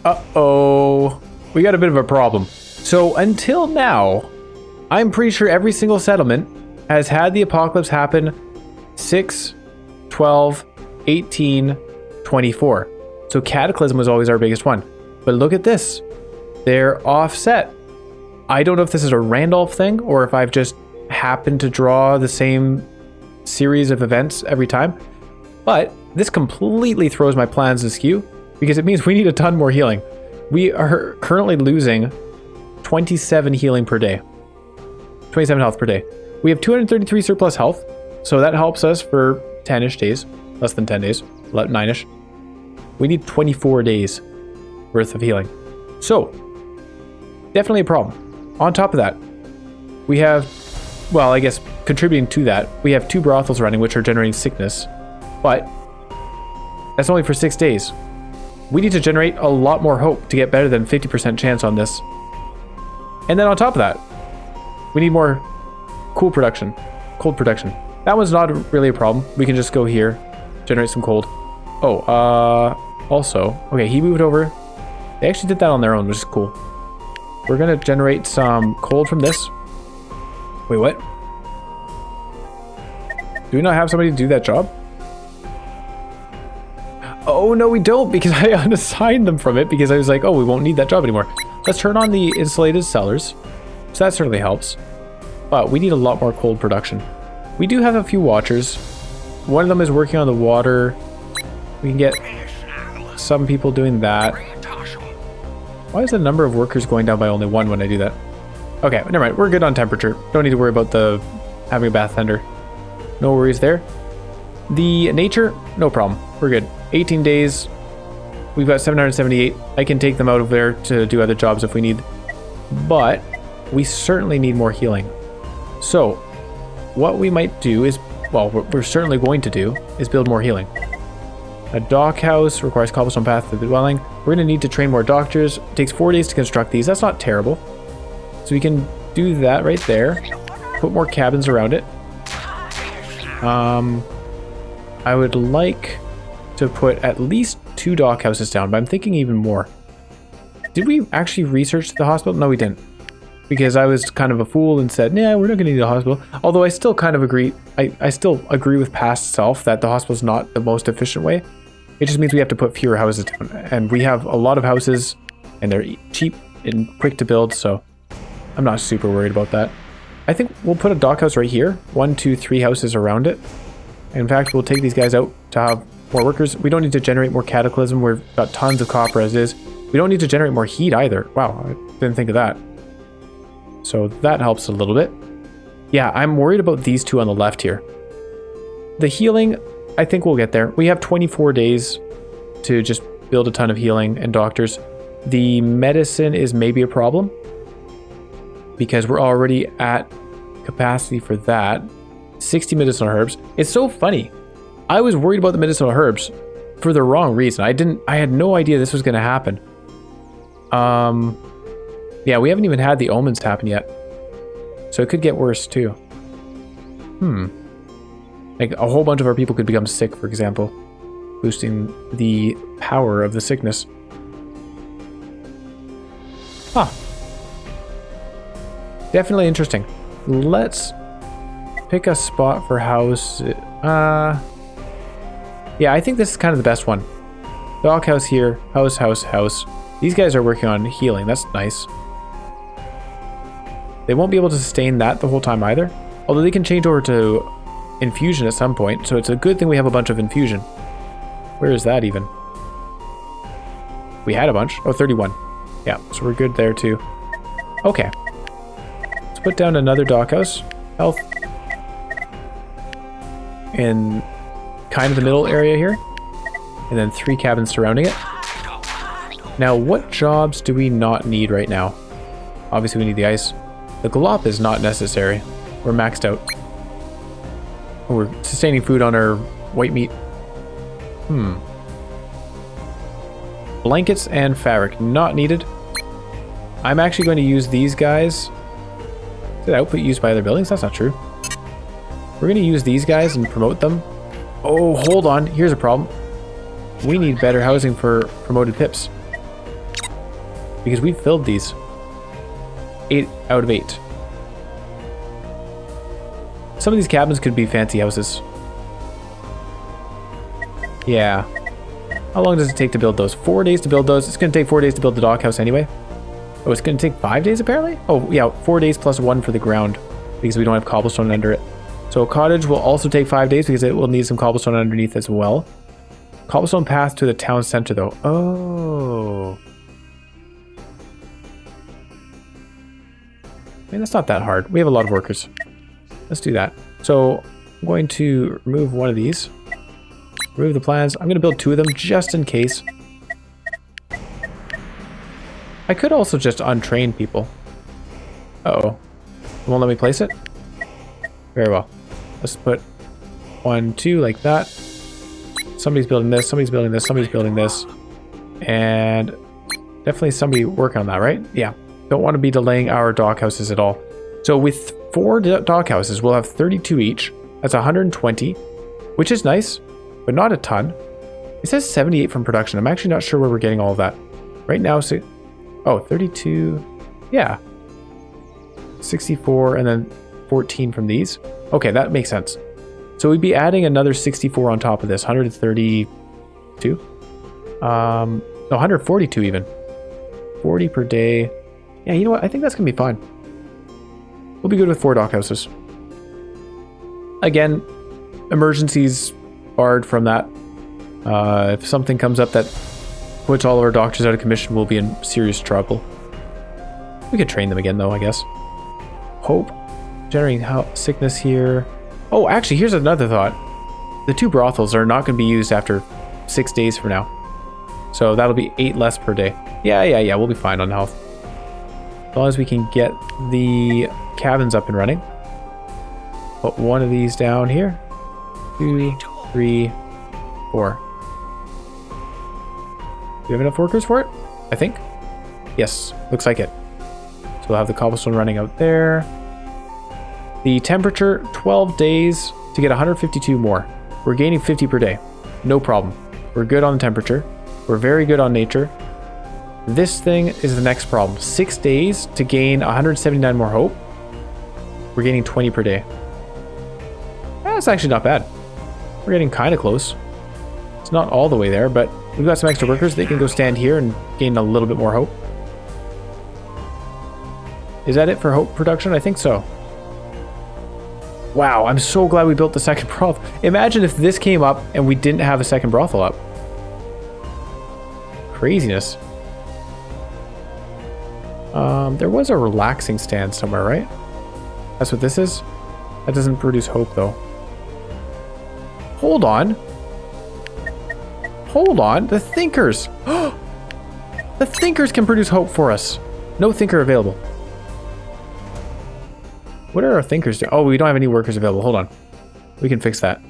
Uh-oh. We got a bit of a problem. So until now, I'm pretty sure every single settlement has had the apocalypse happen 6, 12, 18, 24. So Cataclysm was always our biggest one. But look at this. They're offset. I don't know if this is a Randolph thing or if I've just happened to draw the same series of events every time. But this completely throws my plans askew because it means we need a ton more healing. We are currently losing 27 healing per day. 27 health per day. We have 233 surplus health, so that helps us for 10-ish days. Less than 10 days. 9-ish. We need 24 days worth of healing. So, definitely a problem. On top of that, we have, well, I guess contributing to that, we have 2 brothels running which are generating sickness, but that's only for 6 days. We need to generate a lot more hope to get better than 50% chance on this. And then on top of that, we need more cold production. That one's not really a problem. We can just go here, generate some cold. Oh, also, okay, he moved over. They actually did that on their own, which is cool. We're gonna generate some cold from this. Wait, what? Do we not have somebody to do that job? Oh, no, we don't, because I unassigned them from it because I was like, oh, we won't need that job anymore. Let's turn on the insulated cellars. So that certainly helps. But we need a lot more cold production. We do have a few watchers. One of them is working on the water. We can get some people doing that. Why is the number of workers going down by only 1 when I do that? Okay, never mind. We're good on temperature. Don't need to worry about having a bath tender. No worries there. The nature, no problem. We're good. 18 days. We've got 778. I can take them out of there to do other jobs if we need. But we certainly need more healing. So what we might do is, well, what we're certainly going to do is build more healing. A dock house requires cobblestone path to the dwelling. We're going to need to train more doctors. It takes 4 days to construct these. That's not terrible. So we can do that right there. Put more cabins around it. I would like to put at least 2 dock houses down, but I'm thinking even more. Did we actually research the hospital? No, we didn't. Because I was kind of a fool and said, nah, we're not going to need a hospital. Although I still kind of agree. I still agree with past self that the hospital is not the most efficient way. It just means we have to put fewer houses down. And we have a lot of houses and they're cheap and quick to build. So I'm not super worried about that. I think we'll put a dock house right here. 1, 2, 3 houses around it. In fact, we'll take these guys out to have more workers. We don't need to generate more cataclysm. We've got tons of copper as is. We don't need to generate more heat either. Wow, I didn't think of that. So that helps a little bit. Yeah, I'm worried about these 2 on the left here. The healing, I think we'll get there. We have 24 days to just build a ton of healing and doctors. The medicine is maybe a problem because we're already at capacity for that. 60 medicinal herbs. It's so funny. I was worried about the medicinal herbs for the wrong reason. I had no idea this was going to happen. Yeah, we haven't even had the omens happen yet. So it could get worse too. Like a whole bunch of our people could become sick, for example, boosting the power of the sickness. Huh. Definitely interesting. Let's pick a spot for house. Yeah, I think this is kind of the best one. Dock house here, house, house, house. These guys are working on healing. That's nice. They won't be able to sustain that the whole time either. Although they can change over to infusion at some point. So it's a good thing we have a bunch of infusion. Where is that even? We had a bunch. Oh, 31. Yeah, so we're good there too. Okay. Let's put down another dock house. Health. In kind of the middle area here. And then 3 cabins surrounding it. Now, what jobs do we not need right now? Obviously, we need the ice. The glop is not necessary. We're maxed out. We're sustaining food on our white meat. Blankets and fabric, not needed. I'm actually going to use these guys. Is it output used by other buildings? That's not true. We're going to use these guys and promote them. Oh, hold on. Here's a problem. We need better housing for promoted pips. because we filled these. 8 out of 8. Some of these cabins could be fancy houses. Yeah. How long does it take to build those? 4 days to build those. It's going to take 4 days to build the dock house anyway. Oh, it's going to take 5 days apparently? Oh, yeah, 4 days plus 1 for the ground because we don't have cobblestone under it. So a cottage will also take 5 days because it will need some cobblestone underneath as well. Cobblestone path to the town center though. Oh. I mean, that's not that hard. We have a lot of workers. Let's do that. So I'm going to remove one of these. Remove the plans. I'm going to build 2 of them just in case. I could also just untrain people. Uh-oh. It won't let me place it? Very well. Let's put 1, 2 like that. Somebody's building this, somebody's building this, somebody's building this. And definitely somebody working on that, right? Yeah. Don't want to be delaying our dock houses at all. So with 4 dock houses, we'll have 32 each. That's 120, which is nice, but not a ton. It says 78 from production. I'm actually not sure where we're getting all of that. Right now, so, oh, 32, yeah. 64 and then 14 from these. Okay, that makes sense. So we'd be adding another 64 on top of this, 132? No, 142 even. 40 per day. Yeah, you know what? I think that's going to be fine. We'll be good with 4 dock houses. Again, emergencies barred from that. If something comes up that puts all of our doctors out of commission, we'll be in serious trouble. We could train them again though, I guess. Hope. Generating health, sickness here. Oh, actually, here's another thought. The 2 brothels are not going to be used after 6 days from now. So that'll be 8 less per day. Yeah, we'll be fine on health. As long as we can get the cabins up and running. Put 1 of these down here. 2, 3, 4. Do we have enough workers for it? I think. Yes, looks like it. So we'll have the cobblestone running out there. The temperature, 12 days to get 152 more. We're gaining 50 per day. No problem. We're good on temperature. We're very good on nature. This thing is the next problem. 6 days to gain 179 more hope. We're gaining 20 per day. That's actually not bad. We're getting kind of close. It's not all the way there, but we've got some extra workers. They can go stand here and gain a little bit more hope. Is that it for hope production? I think so. Wow, I'm so glad we built the second brothel. Imagine if this came up and we didn't have a second brothel up. Craziness. There was a relaxing stand somewhere, right? That's what this is? That doesn't produce hope, though. Hold on. Hold on. The thinkers. The thinkers can produce hope for us. No thinker available. What are our thinkers doing? Oh, we don't have any workers available. Hold on. We can fix that.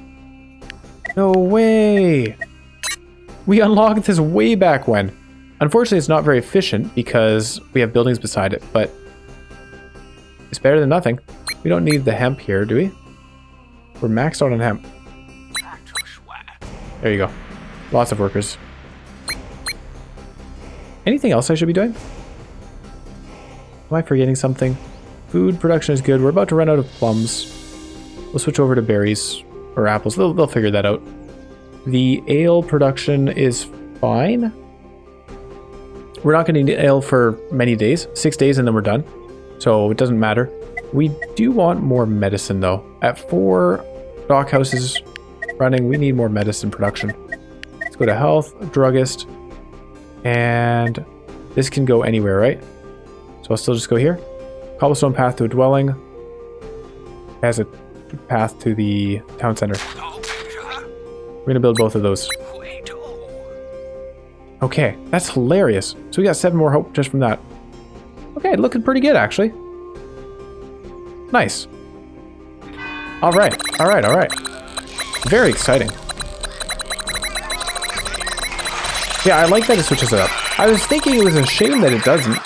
No way. We unlocked this way back when. Unfortunately, it's not very efficient because we have buildings beside it, but it's better than nothing. We don't need the hemp here, do we? We're maxed out on hemp. There you go. Lots of workers. Anything else I should be doing? Am I forgetting something? Food production is good. We're about to run out of plums. We'll switch over to berries or apples. They'll figure that out. The ale production is fine. We're not going to need ale for many days. 6 days and then we're done. So it doesn't matter. We do want more medicine though. At 4 dock houses running, we need more medicine production. Let's go to health, druggist, and this can go anywhere, right? So I'll still just go here. Cobblestone path to a dwelling. Has a path to the town center. We're gonna build both of those. Okay, that's hilarious. So we got 7 more hope just from that. Okay, looking pretty good actually. Nice. All right. Very exciting. Yeah, I like that it switches it up. I was thinking it was a shame that it doesn't,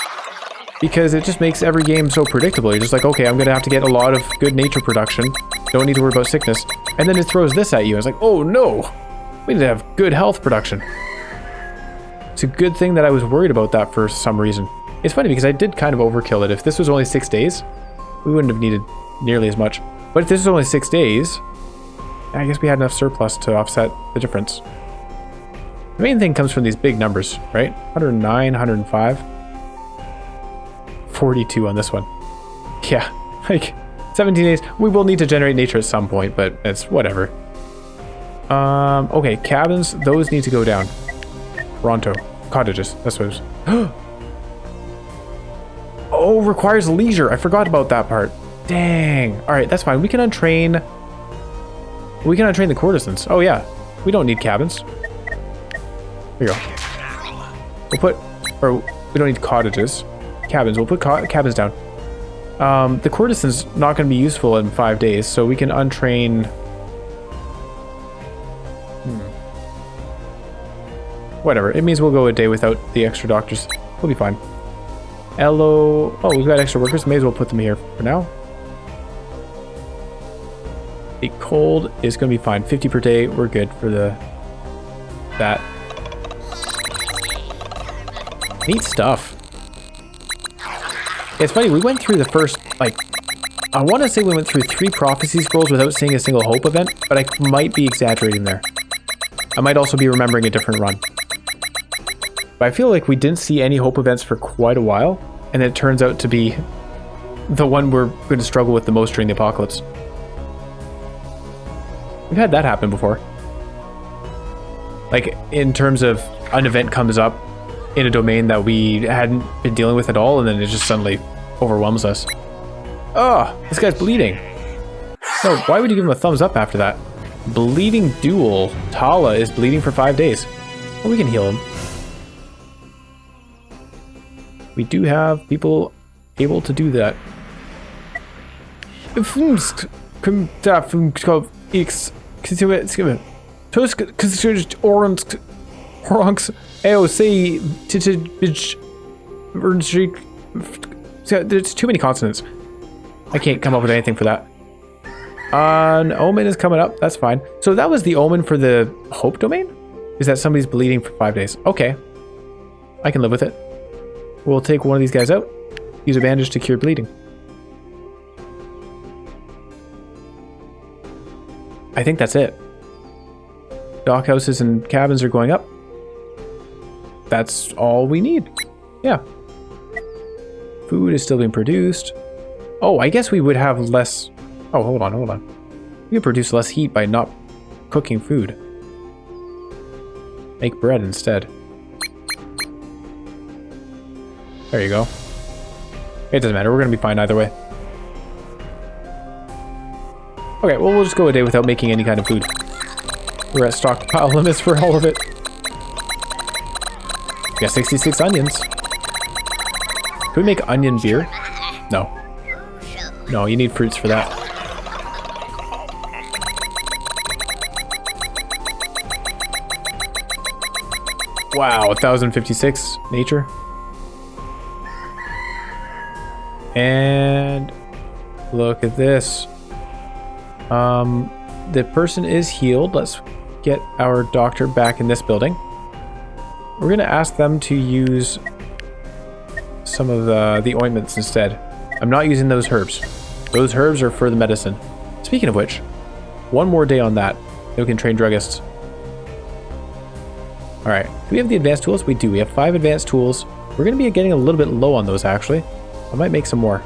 because it just makes every game so predictable. You're just like, okay, I'm gonna have to get a lot of good nature production. Don't need to worry about sickness. And then it throws this at you. It's like, oh no, we need to have good health production. It's a good thing that I was worried about that for some reason. It's funny because I did kind of overkill it. If this was only 6 days, we wouldn't have needed nearly as much. But if this was only 6 days, I guess we had enough surplus to offset the difference. The main thing comes from these big numbers, right? 109, 105. 42 on this one. Yeah, like 17 days. We will need to generate nature at some point, but it's whatever. Okay, cabins, those need to go down. Toronto. Cottages, that's what it was. Oh, requires leisure. I forgot about that part. Dang. All right, that's fine. We can untrain the courtesans. Oh yeah, we don't need cabins. Here you go. We'll put, or we don't need cottages. Cabins, we'll put cabins down. The courtesan's not going to be useful in 5 days, so we can untrain. Whatever, it means we'll go a day without the extra doctors. We'll be fine. Hello. Oh, we've got extra workers. May as well put them here for now. The cold is going to be fine. 50 per day. We're good for that. Neat stuff. It's funny, we went through the first, like, I want to say we went through 3 prophecy scrolls without seeing a single hope event, but I might be exaggerating there. I might also be remembering a different run. But I feel like we didn't see any hope events for quite a while, and it turns out to be the one we're going to struggle with the most during the apocalypse. We've had that happen before. Like, in terms of an event comes up in a domain that we hadn't been dealing with at all, and then it just suddenly overwhelms us. Oh, this guy's bleeding. No, why would you give him a thumbs up after that? Bleeding duel. Tala is bleeding for 5 days. Well, we can heal him. We do have people able to do that. There's too many consonants. I can't come up with anything for that. An omen is coming up. That's fine. So that was the omen for the hope domain? Is that somebody's bleeding for 5 days? Okay. I can live with it. We'll take one of these guys out. Use a bandage to cure bleeding. I think that's it. Dock houses and cabins are going up. That's all we need. Yeah. Food is still being produced. Oh, I guess we would have less... Oh, hold on. We could produce less heat by not cooking food. Make bread instead. There you go. It doesn't matter. We're going to be fine either way. Okay, well, we'll just go a day without making any kind of food. We're at stockpile limits for all of it. We got 66 onions. Can we make onion beer? No. No, you need fruits for that. Wow, 1056 nature. And look at this. The person is healed. Let's get our doctor back in this building. We're going to ask them to use some of the ointments instead. I'm not using those herbs. Those herbs are for the medicine. Speaking of which, one more day on that. Then we can train druggists. Alright, do we have the advanced tools? We do. We have 5 advanced tools. We're going to be getting a little bit low on those, actually. I might make some more.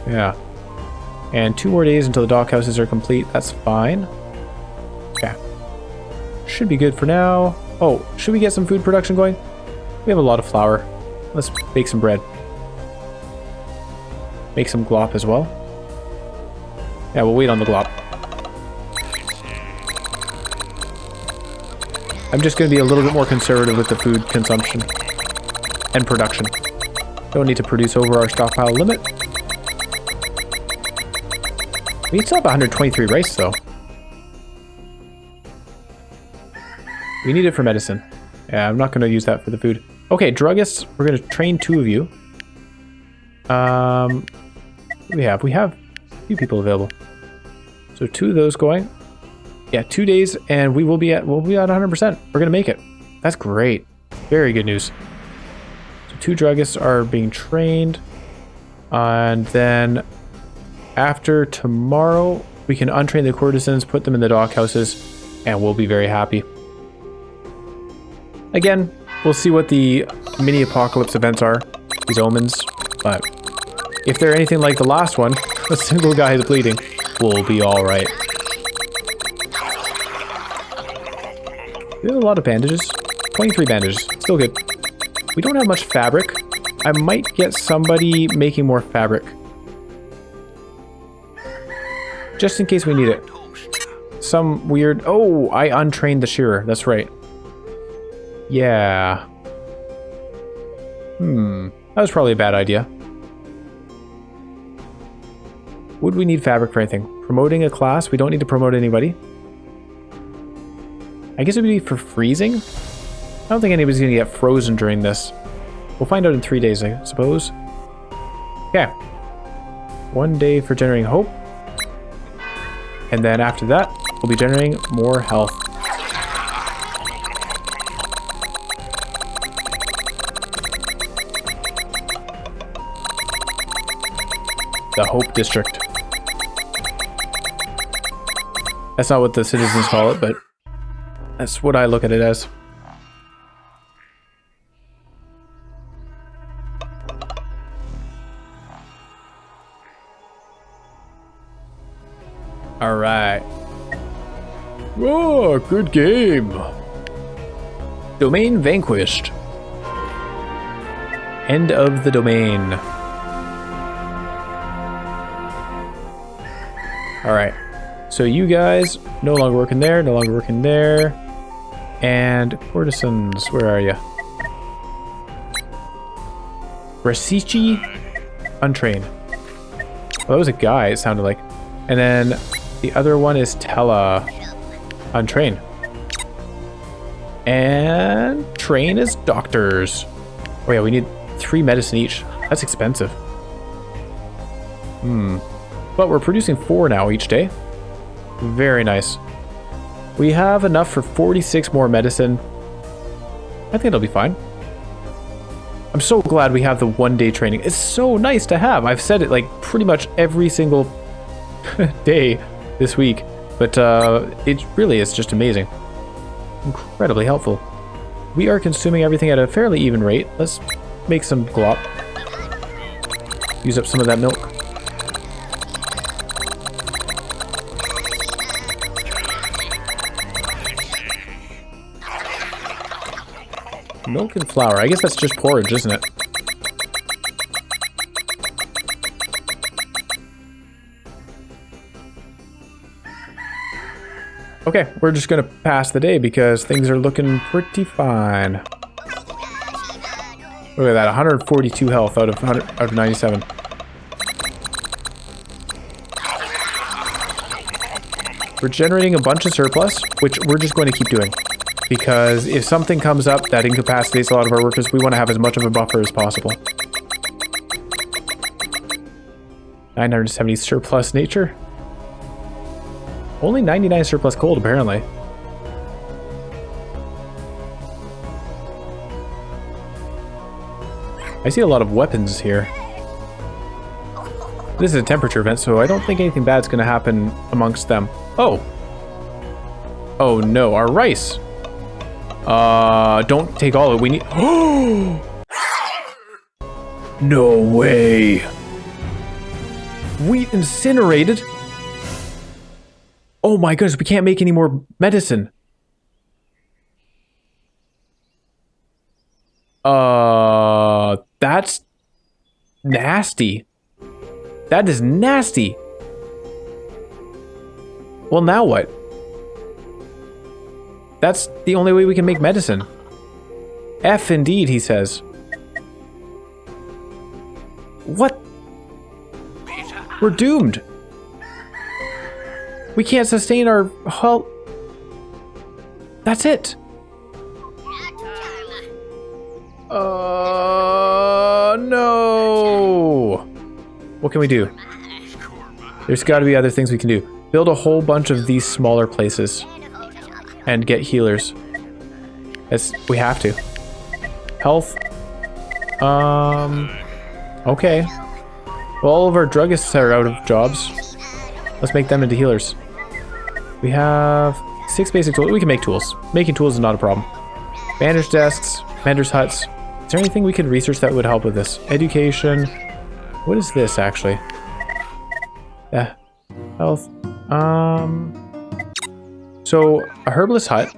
Yeah. And 2 more days until the dock houses are complete. That's fine. Okay. Should be good for now. Oh, should we get some food production going? We have a lot of flour. Let's bake some bread. Make some glop as well. Yeah, we'll wait on the glop. I'm just going to be a little bit more conservative with the food consumption and production. Don't need to produce over our stockpile limit. We still have 123 rice, though. We need it for medicine. Yeah, I'm not going to use that for the food. Okay, druggists, we're going to train 2 of you. We have a few people available. So 2 of those going. Yeah, 2 days, and we'll be at 100%. We're going to make it. That's great. Very good news. So 2 druggists are being trained. And then after tomorrow, we can untrain the courtesans, put them in the dock houses, and we'll be very happy. Again, we'll see what the mini apocalypse events are, these omens, but if they're anything like the last one, a single guy is bleeding, we'll be alright. We have a lot of bandages. 23 bandages. Still good. We don't have much fabric. I might get somebody making more fabric. Just in case we need it. Some weird... Oh, I untrained the shearer. That's right. Yeah. That was probably a bad idea. Would we need fabric for anything? Promoting a class? We don't need to promote anybody. I guess it would be for freezing? I don't think anybody's going to get frozen during this. We'll find out in 3 days, I suppose. Okay. 1 day for generating hope. And then after that, we'll be generating more health. The Hope District. That's not what the citizens call it, but that's what I look at it as. All right. Oh, good game. Domain vanquished. End of the domain. All right. So you guys no longer working there, no longer working there. And courtesans, where are you? Rasici, untrained. Well, that was a guy, it sounded like. And then the other one is Tella, untrained. And train is doctors. Oh yeah, we need 3 medicine each. That's expensive. But we're producing 4 now each day. Very nice. We have enough for 46 more medicine. I think it'll be fine. I'm so glad we have the 1 day training. It's so nice to have. I've said it like pretty much every single day this week. But it really is just amazing. Incredibly helpful. We are consuming everything at a fairly even rate. Let's make some glop. Use up some of that milk. Milk and flour. I guess that's just porridge, isn't it? Okay, we're just gonna pass the day because things are looking pretty fine. Look at that, 142 health out of 97. We're generating a bunch of surplus, which we're just going to keep doing. Because if something comes up that incapacitates a lot of our workers, we want to have as much of a buffer as possible. 970 surplus nature. Only 99 surplus gold, apparently. I see a lot of weapons here. This is a temperature event, so I don't think anything bad's going to happen amongst them. Oh! Oh no, our rice! Don't take all of it. We need... No way! Wheat incinerated? Oh my goodness, we can't make any more medicine. That's nasty. That is nasty. Well, now what? That's the only way we can make medicine. F indeed, he says. What? We're doomed. We can't sustain our health. That's it. No. What can we do? There's got to be other things we can do. Build a whole bunch of these smaller places and get healers. We have to. Health. Okay. Well, all of our druggists are out of jobs. Let's make them into healers. We have 6 basic tools. We can make tools. Making tools is not a problem. Bandage desks, menders huts. Is there anything we can research that would help with this? Education. What is this actually? Yeah. Health. So a herbalist hut.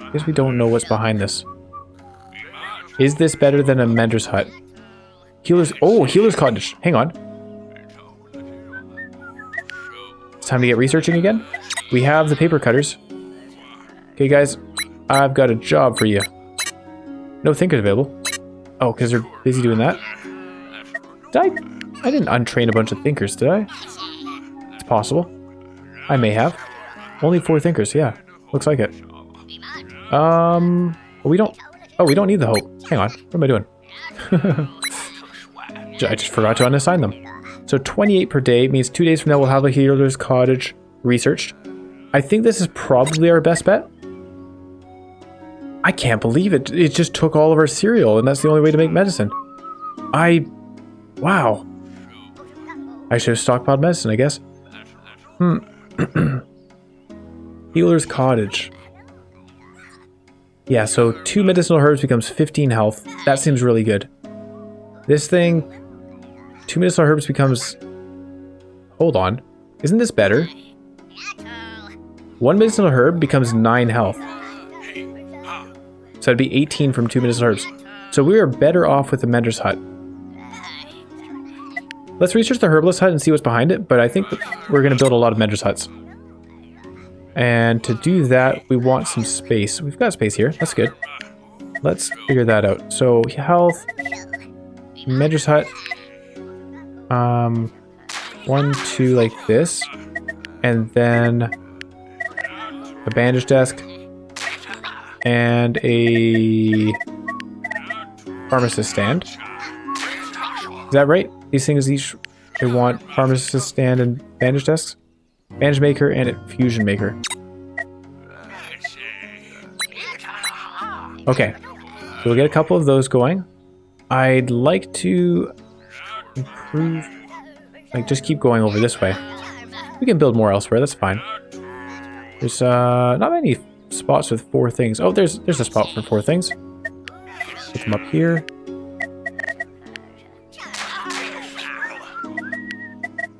I guess we don't know what's behind this. Is this better than a mender's hut? Healer's. Oh, healer's cottage. Hang on. It's time to get researching again. We have the paper cutters. Okay, guys. I've got a job for you. No thinkers available. Oh, because they're busy doing that. I didn't untrain a bunch of thinkers, did I? It's possible. I may have. Only 4 thinkers, yeah. Looks like it. We don't... Oh, we don't need the hope. Hang on. What am I doing? I just forgot to unassign them. So 28 per day means 2 days from now we'll have a healer's cottage researched. I think this is probably our best bet. I can't believe it. It just took all of our cereal, and that's the only way to make medicine. Wow. I should have stockpiled medicine, I guess. Healer's cottage. Yeah, so 2 medicinal herbs becomes 15 health. That seems really good. This thing, 2 medicinal herbs becomes... Hold on. Isn't this better? 1 medicinal herb becomes 9 health. So that'd be 18 from 2 medicinal herbs. So we are better off with the mender's hut. Let's research the herbalist hut and see what's behind it, but I think we're going to build a lot of mender's huts. And to do that, we want some space. We've got space here. That's good. Let's figure that out. So health, mender's hut, 1, 2 like this, and then a bandage desk and a pharmacist stand. Is that right? These things each, they want pharmacist stand and bandage desks? Bandage maker and infusion maker. Okay, so we'll get a couple of those going. I'd like to improve, like just keep going over this way. We can build more elsewhere, that's fine. There's not many spots with 4 things. Oh, there's a spot for 4 things. Put them up here.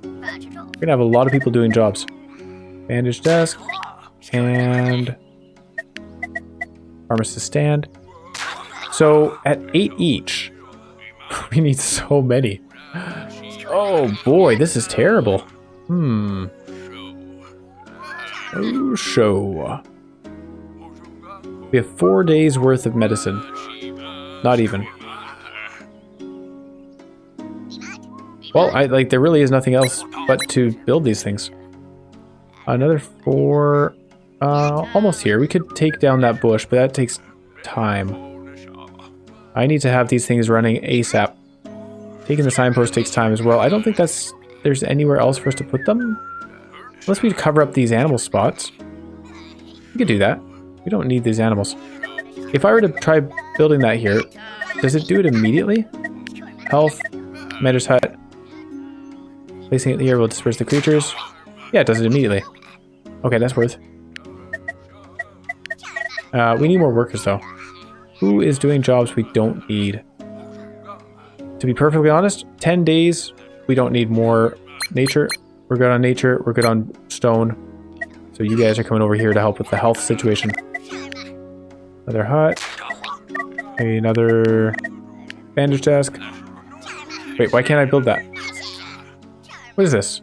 We're gonna have a lot of people doing jobs. Bandage desk and pharmacist stand. So at 8 each, we need so many. Oh boy, this is terrible. Oh, show. We have 4 days worth of medicine. Not even. Well, there really is nothing else but to build these things. Another 4, almost here. We could take down that bush, but that takes time. I need to have these things running ASAP. Taking the signpost takes time as well. I don't think there's anywhere else for us to put them. Unless we cover up these animal spots. We could do that. We don't need these animals. If I were to try building that here, does it do it immediately? Health, mender's hut. Placing it here will disperse the creatures. Yeah, it does it immediately. Okay, that's worth. We need more workers though. Who is doing jobs we don't need? To be perfectly honest, 10 days, we don't need more nature. We're good on nature, we're good on stone. So you guys are coming over here to help with the health situation. Another hut. Another bandage desk. Wait, why can't I build that? What is this?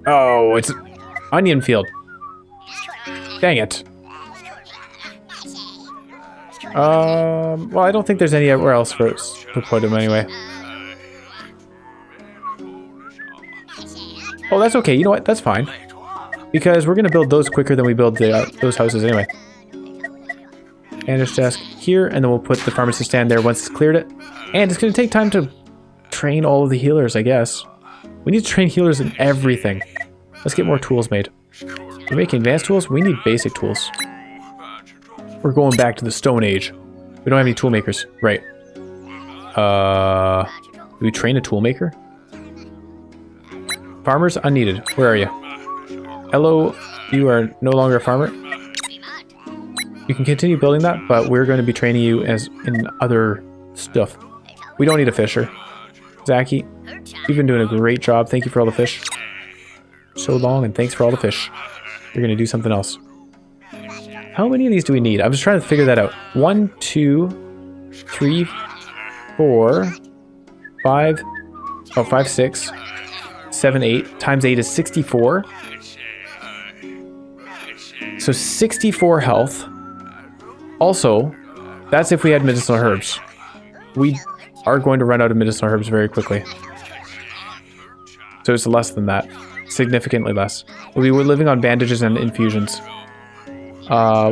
Oh, it's an onion field. Dang it. Well, I don't think there's anywhere else for us to put them anyway. Oh, that's okay. You know what? That's fine. Because we're going to build those quicker than we build those houses anyway. Bandage desk here, and then we'll put the pharmacist stand there once it's cleared it. And it's going to take time to train all of the healers, I guess. We need to train healers in everything. Let's get more tools made. We're making advanced tools. We need basic tools. We're going back to the Stone Age. We don't have any tool makers. Right. Do we train a tool maker? Farmers unneeded. Where are you? Hello, you are no longer a farmer. You can continue building that, but we're going to be training you as in other stuff. We don't need a fisher. Zachy, you've been doing a great job. Thank you for all the fish. So long, and thanks for all the fish. You're going to do something else. How many of these do we need? I'm just trying to figure that out. 1, 2, 3, 4, 5. Oh, 5, 6, 7, 8. Times 8 is 64. So 64 health. Also, that's if we had medicinal herbs. We are going to run out of medicinal herbs very quickly. So it's less than that. Significantly less. We were living on bandages and infusions.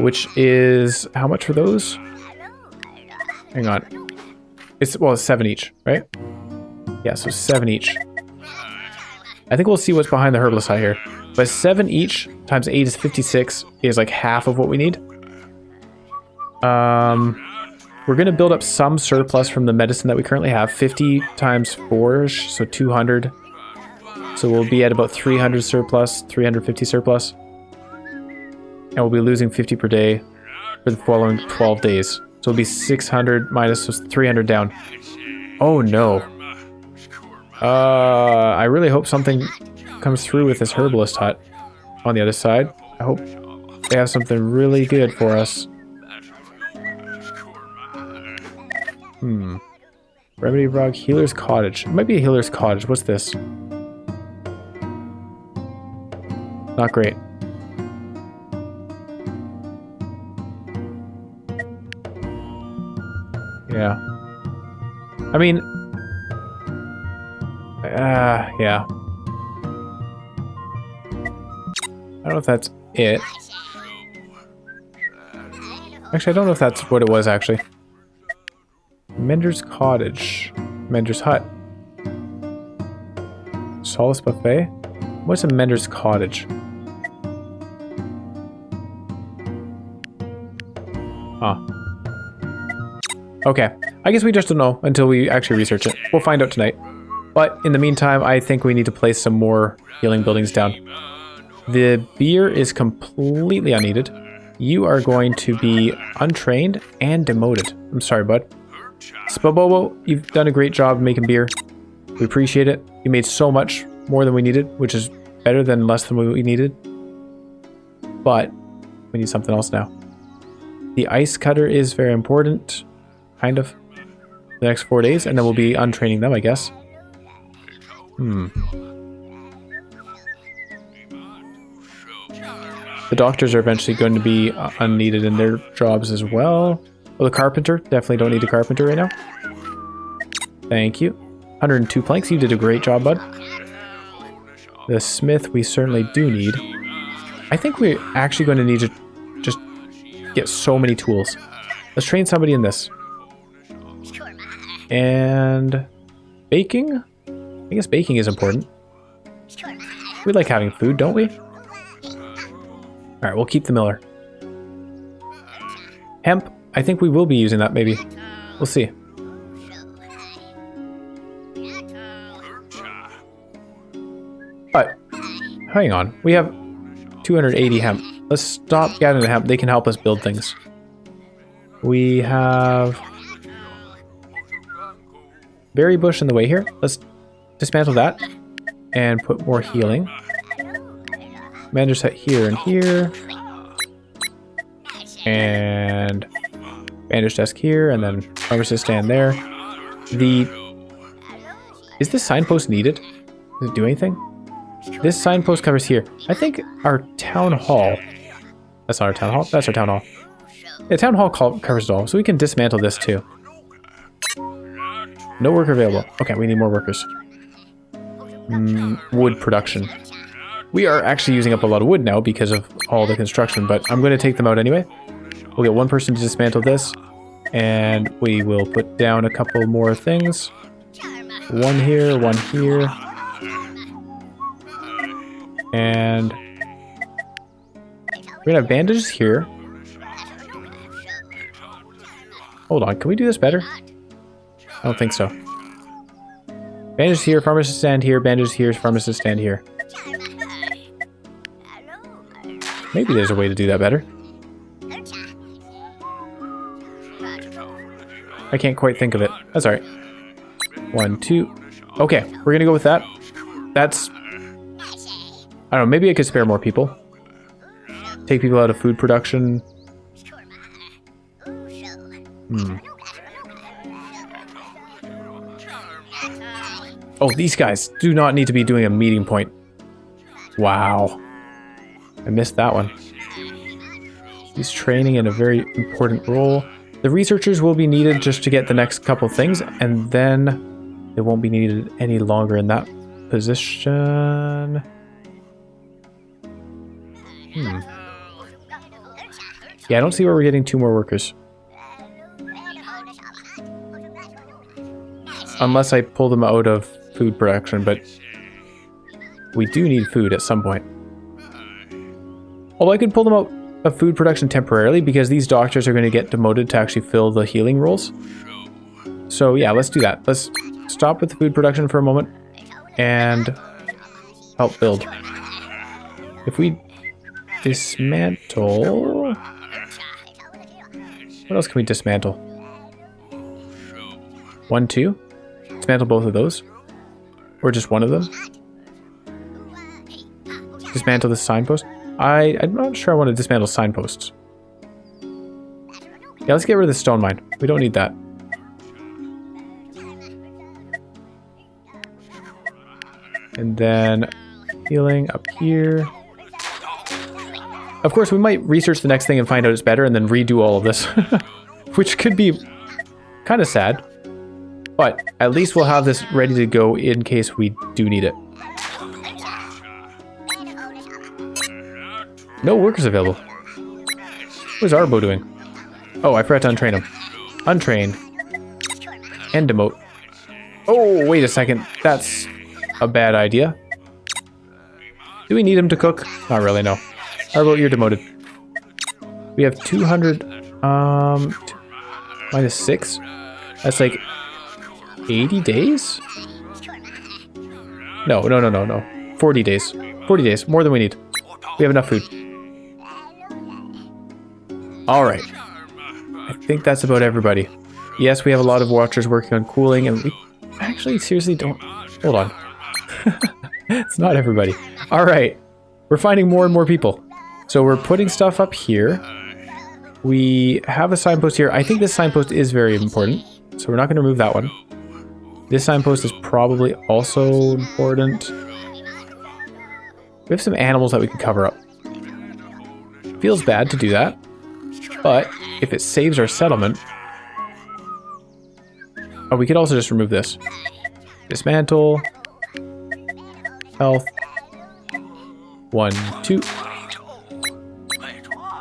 Which is... how much for those? Hang on. It's 7 each, right? Yeah, so 7 each. I think we'll see what's behind the herbalist hut here. But 7 each times 8 is 56 is like half of what we need. We're going to build up some surplus from the medicine that we currently have. 50 times 4-ish, so 200. So we'll be at about 300 surplus, 350 surplus. And we'll be losing 50 per day for the following 12 days. So it'll be 600 minus 300 down. Oh no. I really hope something comes through with this herbalist hut on the other side. I hope they have something really good for us. Remedy Rug, Healer's Cottage. It might be a Healer's Cottage. What's this? Not great. Yeah. I mean... yeah. I don't know if that's it. Actually, I don't know if that's what it was, actually. Mender's Cottage. Mender's Hut. Solace Buffet? What's a Mender's Cottage? Huh. Okay. I guess we just don't know until we actually research it. We'll find out tonight. But in the meantime, I think we need to place some more healing buildings down. The beer is completely unneeded. You are going to be untrained and demoted. I'm sorry, bud. Spabobo, you've done a great job making beer. We appreciate it. You made so much more than we needed, which is better than less than we needed. But we need something else now. The ice cutter is very important, kind of, the next 4 days, and then we'll be untraining them, I guess. The doctors are eventually going to be unneeded in their jobs as well. Well, the carpenter, definitely don't need a carpenter right now. Thank you. 102 planks, you did a great job, bud. The smith we certainly do need. I think we're actually going to need to just get so many tools. Let's train somebody in this. And baking? I guess baking is important. We like having food, don't we? Alright, we'll keep the miller. Hemp, I think we will be using that, maybe. We'll see. But, hang on. We have 280 hemp. Let's stop gathering the hemp. They can help us build things. We have... berry bush in the way here. Let's dismantle that. And put more healing. Manager set here and here. And bandage desk here, and then pharmacist stand there. Is this signpost needed? Does it do anything? This signpost covers here. I think our town hall. That's not our town hall. That's our town hall. Yeah, town hall covers it all, so we can dismantle this too. No worker available. Okay, we need more workers. Wood production. We are actually using up a lot of wood now because of all the construction, but I'm going to take them out anyway. We'll get one person to dismantle this, and we will put down a couple more things. One here, one here. And we're going to have bandages here. Hold on, can we do this better? I don't think so. Bandages here, pharmacist stand here, bandages here, pharmacist stand here. Maybe there's a way to do that better. I can't quite think of it. That's alright. 1, 2. Okay, we're gonna go with that. That's... I don't know, maybe I could spare more people. Take people out of food production. Oh, these guys do not need to be doing a meeting point. Wow. I missed that one. He's training in a very important role. The researchers will be needed just to get the next couple things, and then they won't be needed any longer in that position. Yeah, I don't see where we're getting 2 more workers. Unless I pull them out of food production, but we do need food at some point. Although I could pull them out of food production temporarily because these doctors are going to get demoted to actually fill the healing roles. So yeah, let's do that. Let's stop with the food production for a moment and help build. If we dismantle... What else can we dismantle? 1, 2? Dismantle both of those? Or just one of them? Dismantle the signpost? I'm not sure I want to dismantle signposts. Yeah, let's get rid of the stone mine. We don't need that. And then healing up here. Of course, we might research the next thing and find out it's better and then redo all of this. Which could be kind of sad. But at least we'll have this ready to go in case we do need it. No workers available. What's Arbo doing? Oh, I forgot to untrain him. Untrain. And demote. Oh, wait a second. That's a bad idea. Do we need him to cook? Not really, no. Arbo, you're demoted. We have 200... minus 6? That's like... 80 days? No. 40 days. 40 days. More than we need. We have enough food. Alright. I think that's about everybody. Yes, we have a lot of watchers working on cooling, and we actually seriously don't... Hold on. It's not everybody. Alright. We're finding more and more people. So we're putting stuff up here. We have a signpost here. I think this signpost is very important. So we're not going to remove that one. This signpost is probably also important. We have some animals that we can cover up. Feels bad to do that. But if it saves our settlement... Oh, we could also just remove this. Dismantle. Health. 1, 2.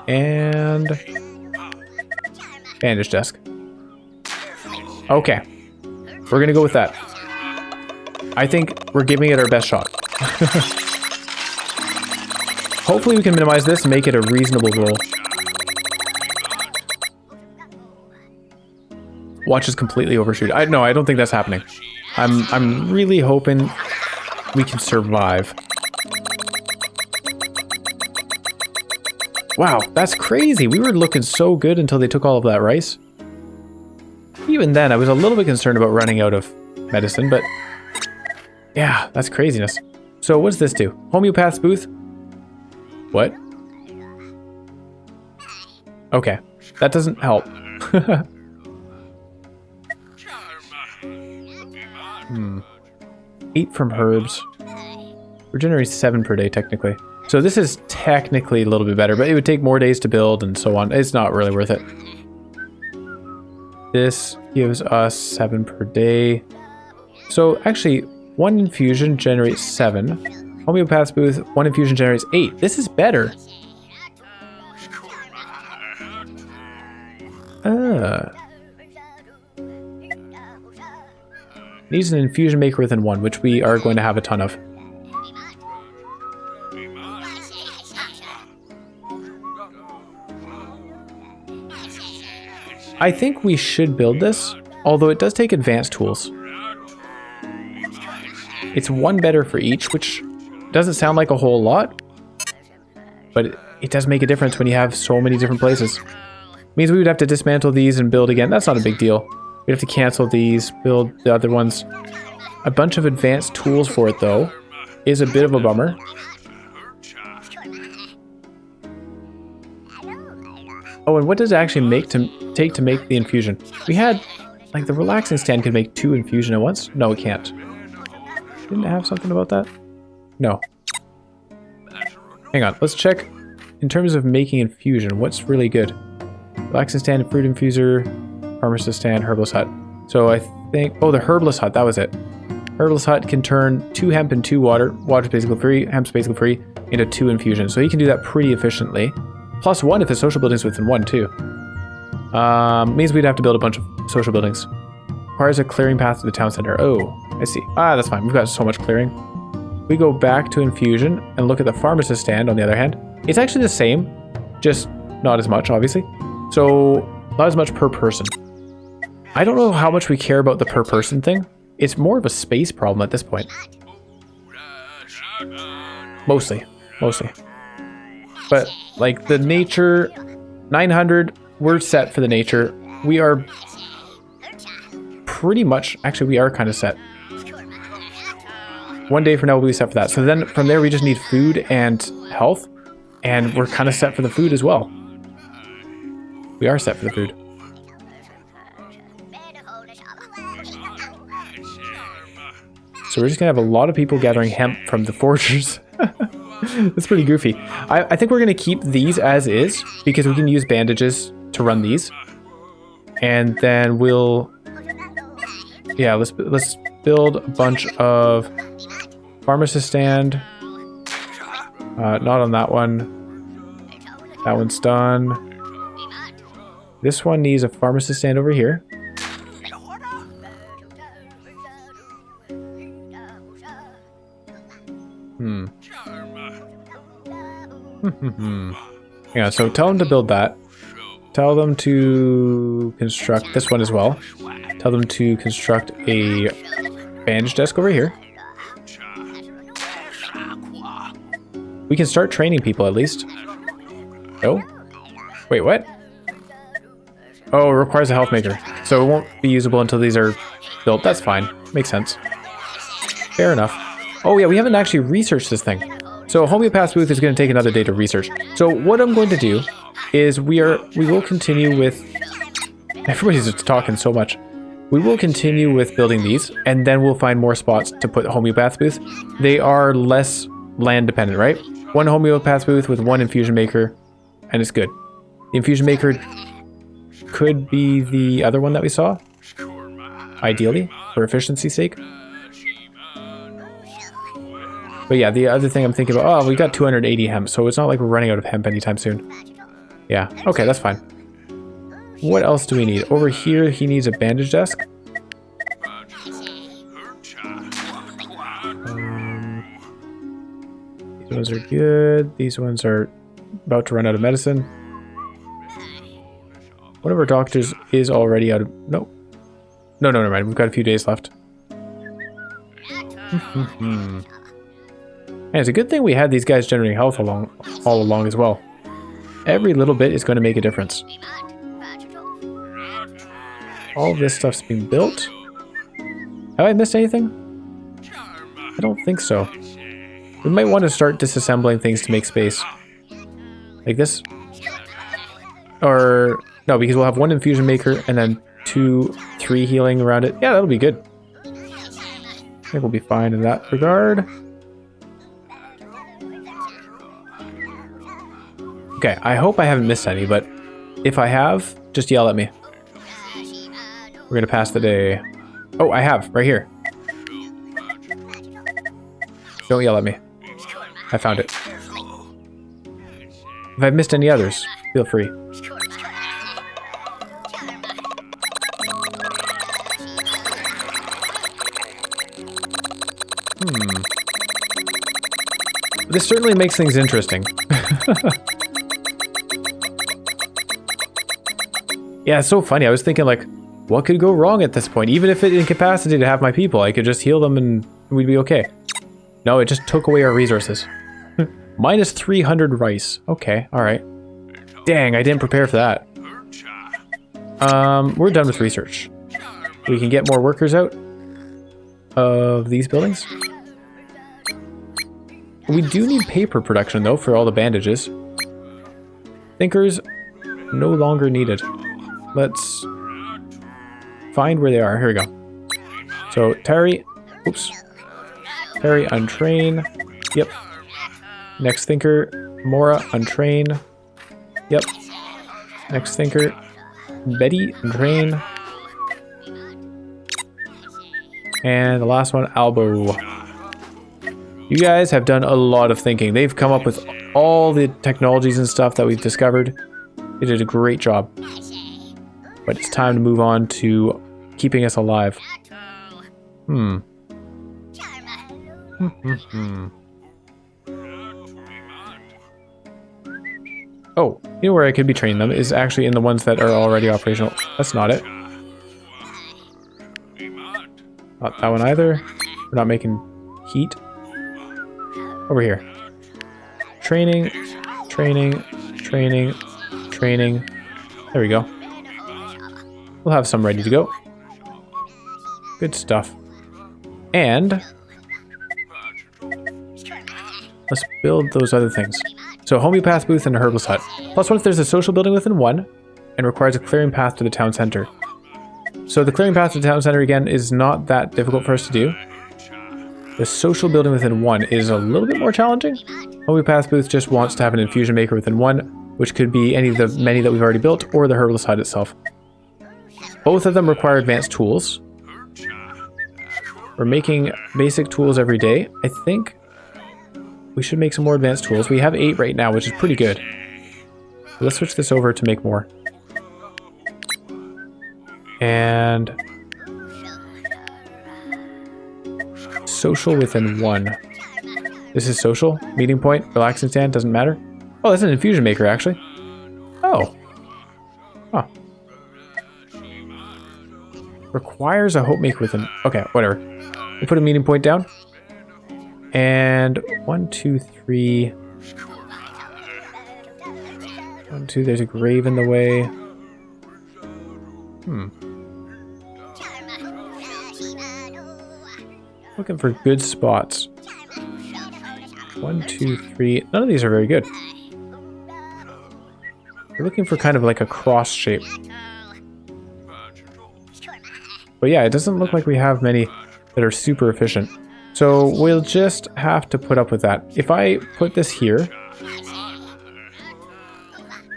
And... bandage desk. Okay. We're gonna go with that. I think we're giving it our best shot. Hopefully we can minimize this and make it a reasonable roll. Watch us completely overshoot. No, I don't think that's happening. I'm really hoping we can survive. Wow, that's crazy. We were looking so good until they took all of that rice. Even then, I was a little bit concerned about running out of medicine, but yeah, that's craziness. So what does this do? Homeopath's booth? What? Okay, that doesn't help. Eat from herbs. Regenerates 7 per day, technically. So this is technically a little bit better, but it would take more days to build and so on. It's not really worth it. This gives us 7 per day. So actually, 1 infusion generates 7. Homeopath's booth, 1 infusion generates 8. This is better. Needs an infusion maker within 1, which we are going to have a ton of. I think we should build this, although it does take advanced tools. It's one better for each, which doesn't sound like a whole lot, but it does make a difference when you have so many different places. Means we would have to dismantle these and build again. That's not a big deal. We'd have to cancel these, build the other ones. A bunch of advanced tools for it, though, is a bit of a bummer. Oh, and what does it actually take to make the infusion? We had, like, the relaxing stand could make 2 infusion at once? No, it can't. Didn't it have something about that? No. Hang on, let's check in terms of making infusion. What's really good? Relaxing stand, fruit infuser, pharmacist stand, herbalist hut. So I think, oh, the herbalist hut, that was it. Herbalist hut can turn 2 hemp and 2 water. Water's basically free, hemp's basically free, into 2 infusion. So he can do that pretty efficiently. Plus 1 if the social building's within 1 too. Means we'd have to build a bunch of social buildings. Requires a clearing path to the town center. Oh, I see. Ah, that's fine. We've got so much clearing. We go back to infusion and look at the pharmacist stand on the other hand. It's actually the same, just not as much, obviously. So, not as much per person. I don't know how much we care about the per person thing. It's more of a space problem at this point. Mostly. But, like, the nature, 900, we're set for the nature. We are pretty much, actually we are kind of set. One day from now we'll be set for that. So then from there we just need food and health. And we're kind of set for the food as well. We are set for the food. So we're just going to have a lot of people gathering hemp from the forgers. That's pretty goofy. I think we're going to keep these as is because we can use bandages to run these. And then we'll... Yeah, let's build a bunch of pharmacist stand. Not on that one. That one's done. This one needs a pharmacist stand over here. Yeah, so tell them to build that. Tell them to construct this one as well. Tell them to construct a bandage desk over here. We can start training people at least. Oh? Wait, what? Oh, it requires a health maker. So it won't be usable until these are built. That's fine. Makes sense. Fair enough. Oh yeah, we haven't actually researched this thing. So a homeopath booth is going to take another day to research. So what I'm going to do is we will continue with... Everybody's just talking so much. We will continue with building these, and then we'll find more spots to put homeopath booth. They are less land dependent, right? 1 homeopath booth with 1 infusion maker, and it's good. The infusion maker could be the other one that we saw, ideally, for efficiency's sake. But yeah, the other thing I'm thinking about, oh, we got 280 hemp, so it's not like we're running out of hemp anytime soon. Yeah, okay, that's fine. What else do we need? Over here, he needs a bandage desk. These ones are good. These ones are about to run out of medicine. One of our doctors is already out of... No. No, never mind. We've got a few days left. And it's a good thing we had these guys generating health all along as well. Every little bit is going to make a difference. All this stuff's been built. Have I missed anything? I don't think so. We might want to start disassembling things to make space. Like this. Or... No, because we'll have 1 infusion maker and then 2, 3 healing around it. Yeah, that'll be good. I think we'll be fine in that regard. Okay, I hope I haven't missed any, but if I have, just yell at me. We're gonna pass the day. Oh, I have, right here. Don't yell at me. I found it. If I've missed any others, feel free. This certainly makes things interesting. Yeah, it's so funny. I was thinking like, what could go wrong at this point? Even if it incapacitated half my people, I could just heal them and we'd be okay. No, it just took away our resources. Minus 300 rice. Okay, alright. Dang, I didn't prepare for that. We're done with research. We can get more workers out of these buildings. We do need paper production though for all the bandages. Thinkers no longer needed. Let's find where they are. Here we go. So Terry, oops. Terry, untrain. Yep. Next thinker, Mora, untrain. Yep. Next thinker, Betty, untrain. And the last one, Albo. You guys have done a lot of thinking. They've come up with all the technologies and stuff that we've discovered. They did a great job. But it's time to move on to keeping us alive. Oh, you know where I could be training them is actually in the ones that are already operational. That's not it. Not that one either. We're not making heat. Over here. Training, training, training, training. There we go. We'll have some ready to go. Good stuff. And let's build those other things. So homeopath booth and a herbalist hut. +1 if there's a social building within 1 and requires a clearing path to the town center. So the clearing path to the town center again is not that difficult for us to do. The social building within 1 is a little bit more challenging. Homeopath booth just wants to have an infusion maker within 1, which could be any of the many that we've already built or the herbalist hut itself. Both of them require advanced tools. We're making basic tools every day. I think we should make some more advanced tools. We have 8 right now, which is pretty good. Let's switch this over to make more. And social within 1. This is social. Meeting point. Relaxing stand. Doesn't matter. Oh, that's an infusion maker, actually. Oh. Huh. Requires a hope maker within... Okay, whatever. We put a meeting point down. And 1, 2, 3. 1, 2. There's a grave in the way. Looking for good spots. 1, 2, 3. None of these are very good. We're looking for kind of like a cross shape. But yeah, it doesn't look like we have many that are super efficient. So we'll just have to put up with that. If I put this here,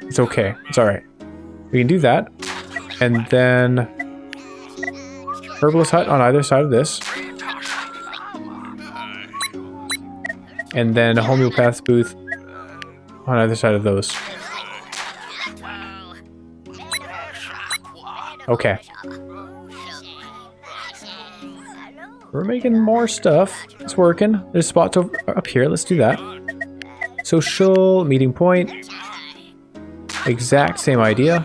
it's okay. It's alright. We can do that. And then herbalist hut on either side of this. And then a homeopath booth on either side of those. Okay. We're making more stuff. It's working. There's spots up here. Let's do that. Social, meeting point. Exact same idea.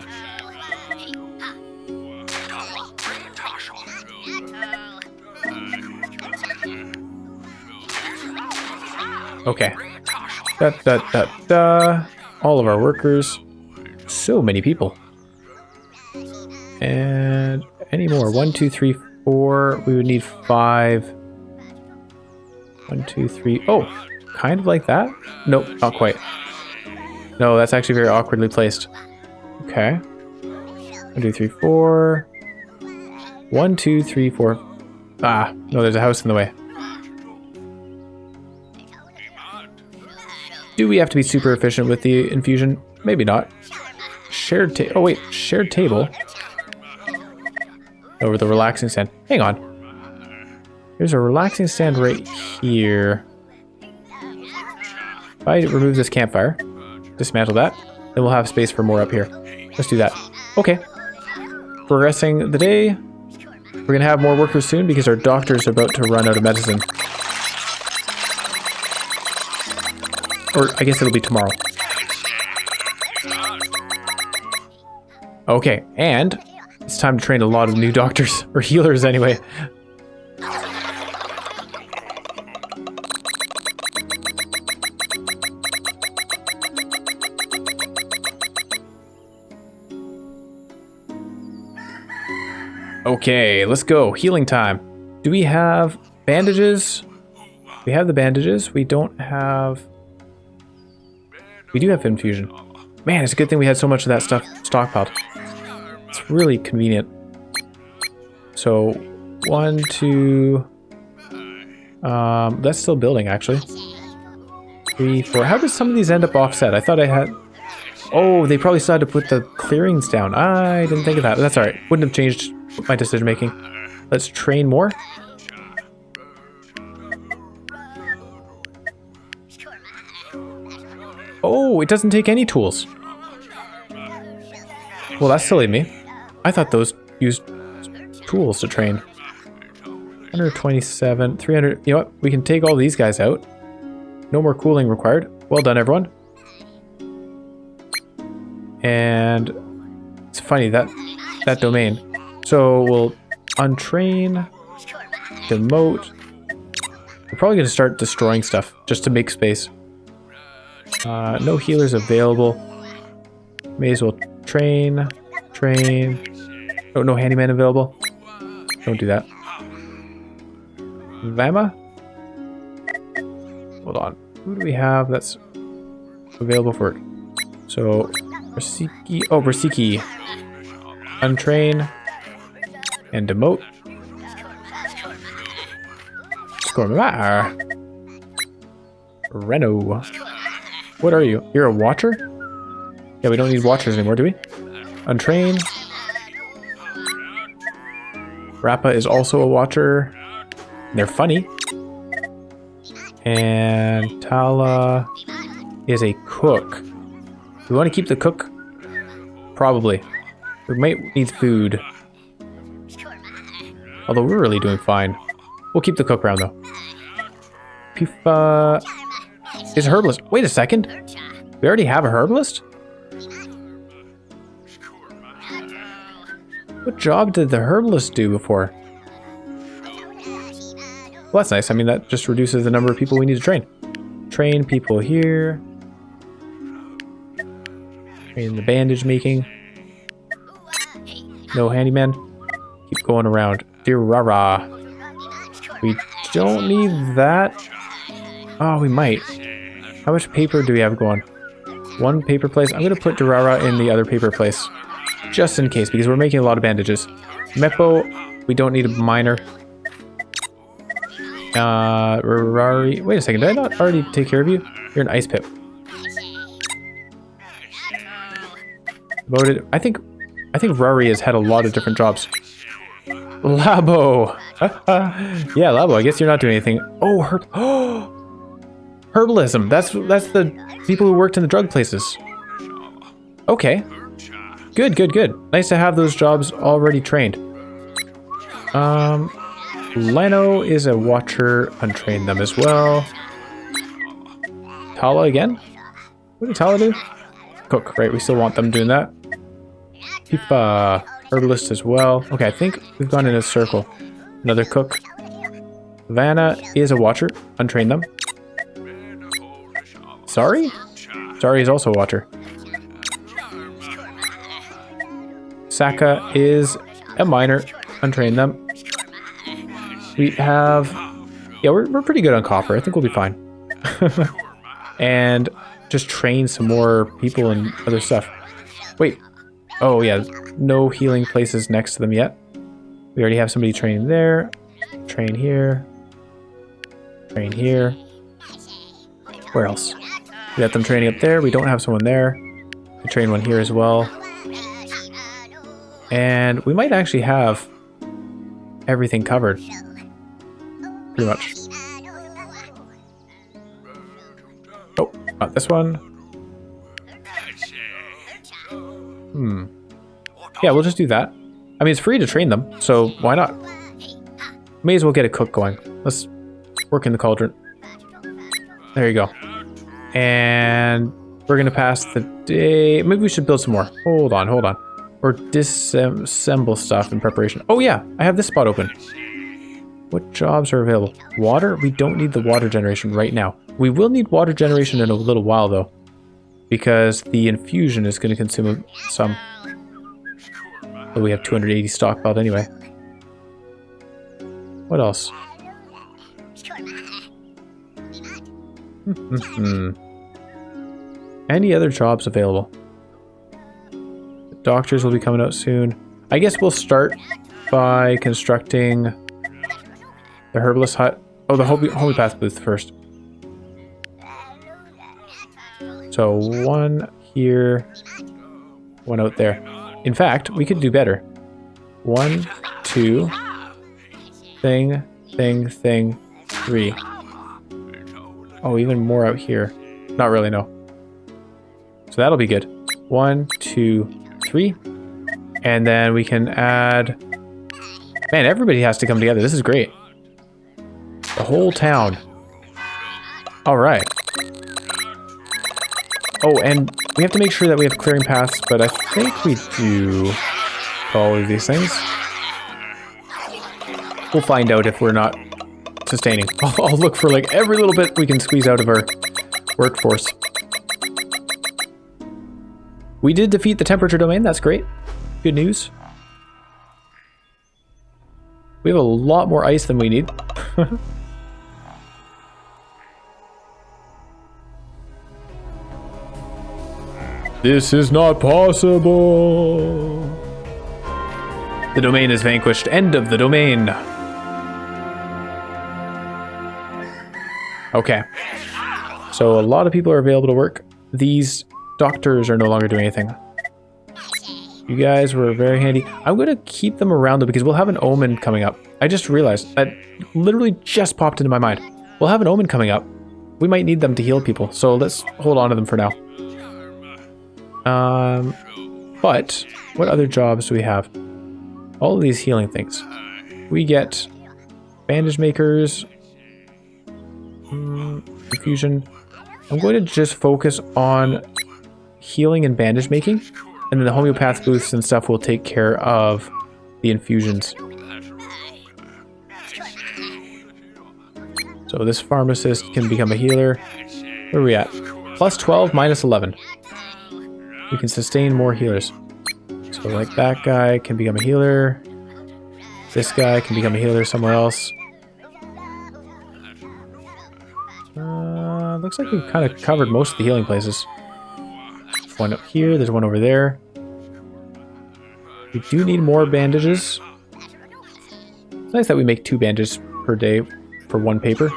Okay. All of our workers. So many people. And any more? 1, 2, 3, 4. We would need 5. 1, 2, 3. Oh, kind of like that? Nope, not quite. No, that's actually very awkwardly placed. Okay. 1, 2, 3, 4. 1, 2, 3, 4. Ah, no, there's a house in the way. Do we have to be super efficient with the infusion? Maybe not. Shared table. Oh wait, shared table. Over the relaxing stand. Hang on. There's a relaxing stand right here. If I remove this campfire, dismantle that, then we'll have space for more up here. Let's do that. Okay. Progressing the day. We're gonna have more workers soon because our doctor's about to run out of medicine. Or I guess it'll be tomorrow. Okay, and it's time to train a lot of new doctors, or healers anyway. Okay, let's go. Healing time. Do we have bandages? We have the bandages. We don't have... We do have infusion. Man, it's a good thing we had so much of that stuff stockpiled. It's really convenient. So, 1, 2... that's still building, actually. 3, 4... How did some of these end up offset? I thought I had... Oh, they probably still had to put the clearings down. I didn't think of that. That's alright. Wouldn't have changed my decision making. Let's train more. Oh, it doesn't take any tools. Well, that's silly of me. I thought those used tools to train. 127, 300. You know what? We can take all these guys out. No more cooling required. Well done, everyone. And it's funny, that domain. So we'll untrain, demote. We're probably going to start destroying stuff just to make space. No healers available. May as well train. Oh, no handyman available. Don't do that. Vama? Hold on. Who do we have that's available for it? So, Brasiki. Oh, Brasiki. Untrain. And demote. Scormar. Reno. What are you? You're a watcher? Yeah, we don't need watchers anymore, do we? Untrain. Rappa is also a watcher. They're funny. And Tala is a cook. We want to keep the cook? Probably. We might need food. Although we're really doing fine. We'll keep the cook around though. Pifa is a herbalist. Wait a second. We already have a herbalist? What job did the herbalist do before? Well, that's nice. I mean, that just reduces the number of people we need to train. Train people here. Train the bandage making. No handyman. Keep going around. Dirara. We don't need that. Oh, we might. How much paper do we have going? One paper place. I'm going to put Dirara in the other paper place. Just in case, because we're making a lot of bandages. Meppo, we don't need a miner. Rari. Wait a second, did I not already take care of you? You're an ice pip. Voted. I think Rari has had a lot of different jobs. Labo. Yeah, Labo. I guess you're not doing anything. Oh, herbalism. That's the people who worked in the drug places. Okay. Good. Nice to have those jobs already trained. Leno is a watcher. Untrain them as well. Tala again? What did Tala do? Cook, right? We still want them doing that. Pipa, herbalist as well. Okay, I think we've gone in a circle. Another cook. Vanna is a watcher. Untrain them. Sorry? Sorry is also a watcher. Saka is a miner. Untrain them. We have... Yeah, we're pretty good on copper. I think we'll be fine. And just train some more people and other stuff. Wait. Oh, yeah. No healing places next to them yet. We already have somebody training there. Train here. Train here. Where else? We got them training up there. We don't have someone there. We train one here as well. And we might actually have everything covered. Pretty much. Oh, not this one. Yeah, we'll just do that. I mean, it's free to train them, so why not? May as well get a cook going. Let's work in the cauldron. There you go. And we're going to pass the day. Maybe we should build some more. Hold on. We're Or disassemble stuff in preparation. Oh yeah, I have this spot open. What jobs are available? Water? We don't need the water generation right now. We will need water generation in a little while though, because the infusion is going to consume some. But we have 280 stockpiled anyway. What else? Any other jobs available? The doctors will be coming out soon. I guess we'll start by constructing the herbalist hut. Oh, the homeopath booth first. So one here, one out there. In fact, we could do better. 1, 2, thing, 3. Oh, even more out here. Not really, no. So that'll be good. 1, 2, 3. And then we can add... Man, everybody has to come together. This is great. The whole town. All right. Oh, and we have to make sure that we have clearing paths, but I think we do all of these things. We'll find out if we're not sustaining. I'll look for like every little bit we can squeeze out of our workforce. We did defeat the temperature domain. That's great. Good news. We have a lot more ice than we need. This is not possible. The domain is vanquished. End of the domain. Okay. So a lot of people are available to work. These doctors are no longer doing anything. You guys were very handy. I'm going to keep them around though because we'll have an omen coming up. I just realized that literally just popped into my mind. We'll have an omen coming up. We might need them to heal people. So let's hold on to them for now. But what other jobs do we have? All of these healing things. We get bandage makers, infusion. I'm going to just focus on healing and bandage making, and then the homeopath booths and stuff will take care of the infusions. So this pharmacist can become a healer. Where are we at? Plus 12, minus 11. We can sustain more healers. So like that guy can become a healer. This guy can become a healer somewhere else. Looks like we've kind of covered most of the healing places. There's one up here, there's one over there. We do need more bandages. It's nice that we make 2 bandages per day for 1 paper.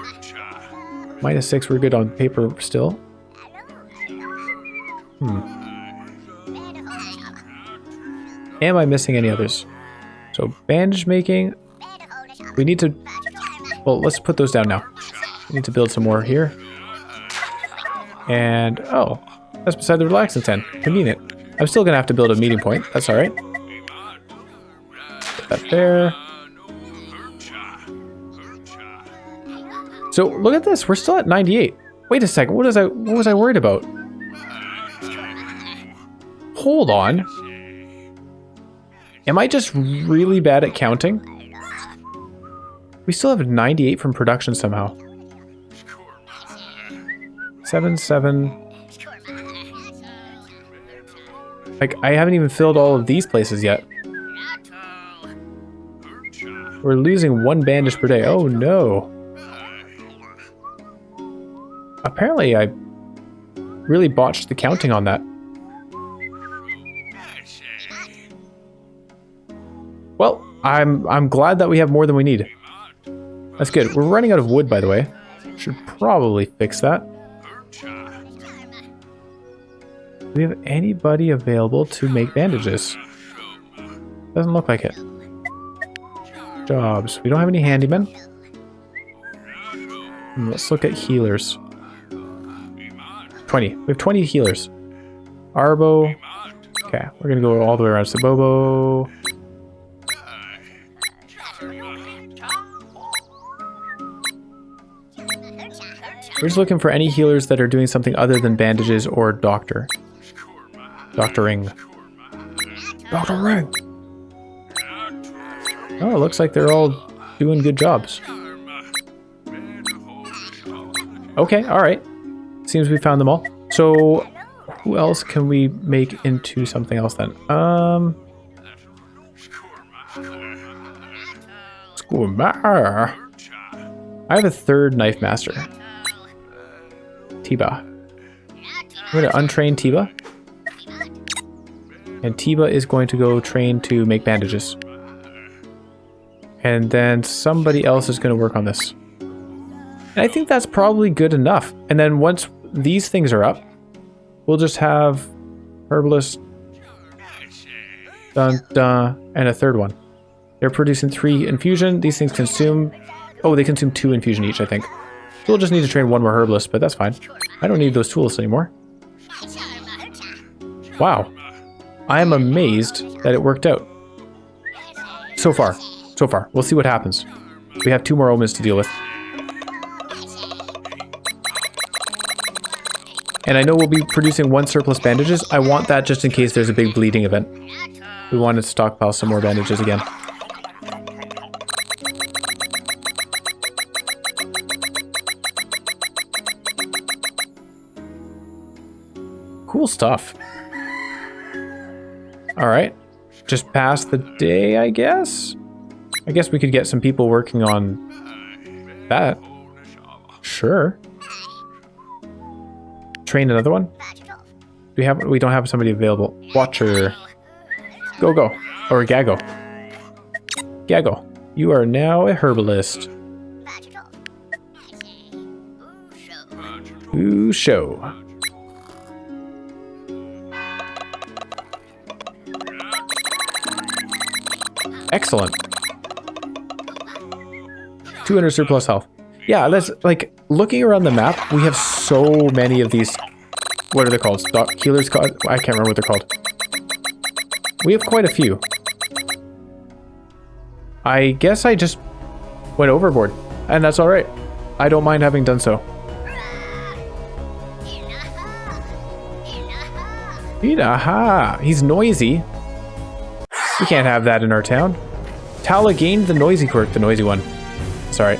Minus 6, we're good on paper still. Am I missing any others? So bandage making. We need to... Well, let's put those down now. We need to build some more here. And... Oh, that's beside the relaxing tent. Convenient. I'm still going to have to build a meeting point. That's alright. Put that there. So, look at this. We're still at 98. Wait a second. What was I worried about? Hold on. Am I just really bad at counting? We still have 98 from production somehow. 7. Like, I haven't even filled all of these places yet. We're losing 1 bandage per day. Oh no. Apparently I really botched the counting on that. Well, I'm glad that we have more than we need. That's good. We're running out of wood, by the way. Should probably fix that. Do we have anybody available to make bandages? Doesn't look like it. Jobs. We don't have any handymen. Let's look at healers. 20. We have 20 healers. Arbo. Okay, we're gonna go all the way around to Bobo. We're just looking for any healers that are doing something other than bandages or doctoring. Dr. Ring. Oh, it looks like they're all doing good jobs. Okay, alright. Seems we found them all. So, who else can we make into something else then? I have a third knife master. Tiba. I'm going to untrain Tiba. And Tiba is going to go train to make bandages. And then somebody else is going to work on this. And I think that's probably good enough. And then once these things are up, we'll just have herbalist, dun, dun, and a third one. They're producing 3 infusion. These things consume... Oh, they consume 2 infusion each, I think. So we'll just need to train 1 more herbalist, but that's fine. I don't need those tools anymore. Wow. I am amazed that it worked out. So far. So far. We'll see what happens. We have 2 more omens to deal with. And I know we'll be producing 1 surplus bandages. I want that just in case there's a big bleeding event. We want to stockpile some more bandages again. Cool stuff. Alright. Just pass the day, I guess? I guess we could get some people working on that. Sure. Train another one? We don't have somebody available. Watcher. Go. Or Gago. Gago. You are now a herbalist. Ooh, show. Excellent. 200 surplus health. Yeah, let's, like, looking around the map, we have so many of these, what are they called? Healers? I can't remember what they're called. We have quite a few. I guess I just went overboard, and that's alright. I don't mind having done so. Aha! He's noisy. We can't have that in our town. Tala gained the noisy quirk, the noisy one. Sorry.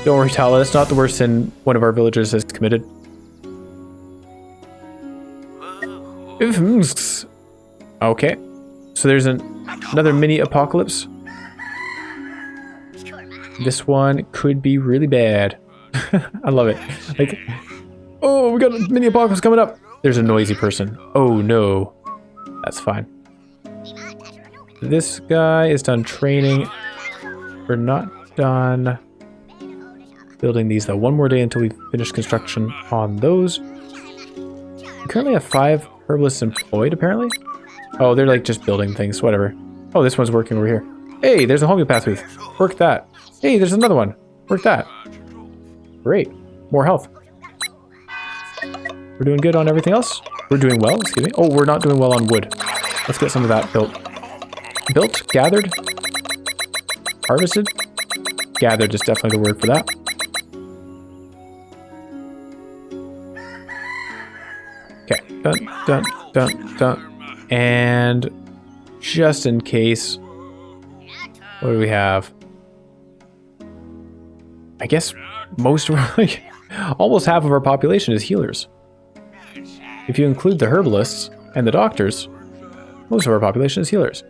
Don't worry, Tala, that's not the worst sin one of our villagers has committed. Okay. So there's another mini apocalypse. This one could be really bad. I love it. Like, oh, we got a mini apocalypse coming up. There's a noisy person. Oh no. That's fine. This guy is done training. We're not done building these though. 1 more day until we finish construction on those. We currently have 5 herbalists employed apparently. Oh, they're like just building things, whatever. Oh, this one's working over here. Hey, there's a homeopath booth. Work that. Hey, there's another one. Work that. Great. More health. We're doing good on everything else. We're doing well, excuse me. Oh, we're not doing well on wood. Let's get some of that built. Built, gathered, harvested. Gathered is definitely the word for that. Okay, done. And just in case, what do we have? I guess most of our, like, almost half of our population is healers. If you include the herbalists and the doctors, most of our population is healers.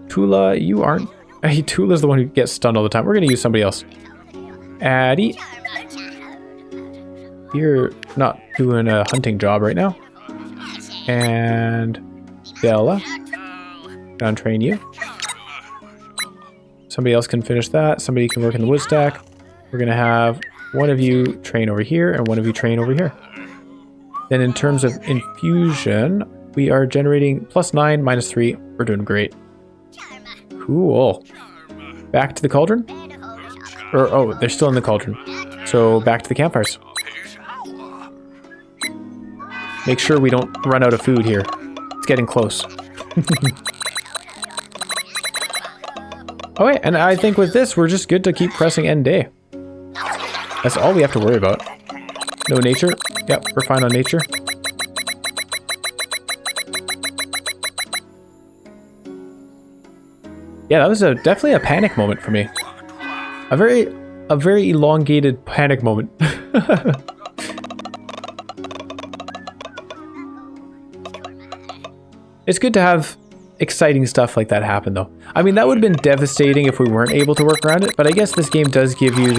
Tula, you aren't. Hey, Tula's the one who gets stunned all the time. We're gonna use somebody else. Addie. You're not doing a hunting job right now. And Bella. Gonna train you. Somebody else can finish that. Somebody can work in the wood stack. We're gonna have one of you train over here and one of you train over here. Then in terms of infusion, we are generating +9, -3. We're doing great. Cool. Back to the cauldron? Or, oh, they're still in the cauldron. So back to the campfires. Make sure we don't run out of food here. It's getting close. Okay, and I think with this, we're just good to keep pressing end day. That's all we have to worry about. No nature. Yep, we're fine on nature. Yeah, that was definitely a panic moment for me. A very elongated panic moment. It's good to have exciting stuff like that happen, though. I mean, that would have been devastating if we weren't able to work around it, but I guess this game does give you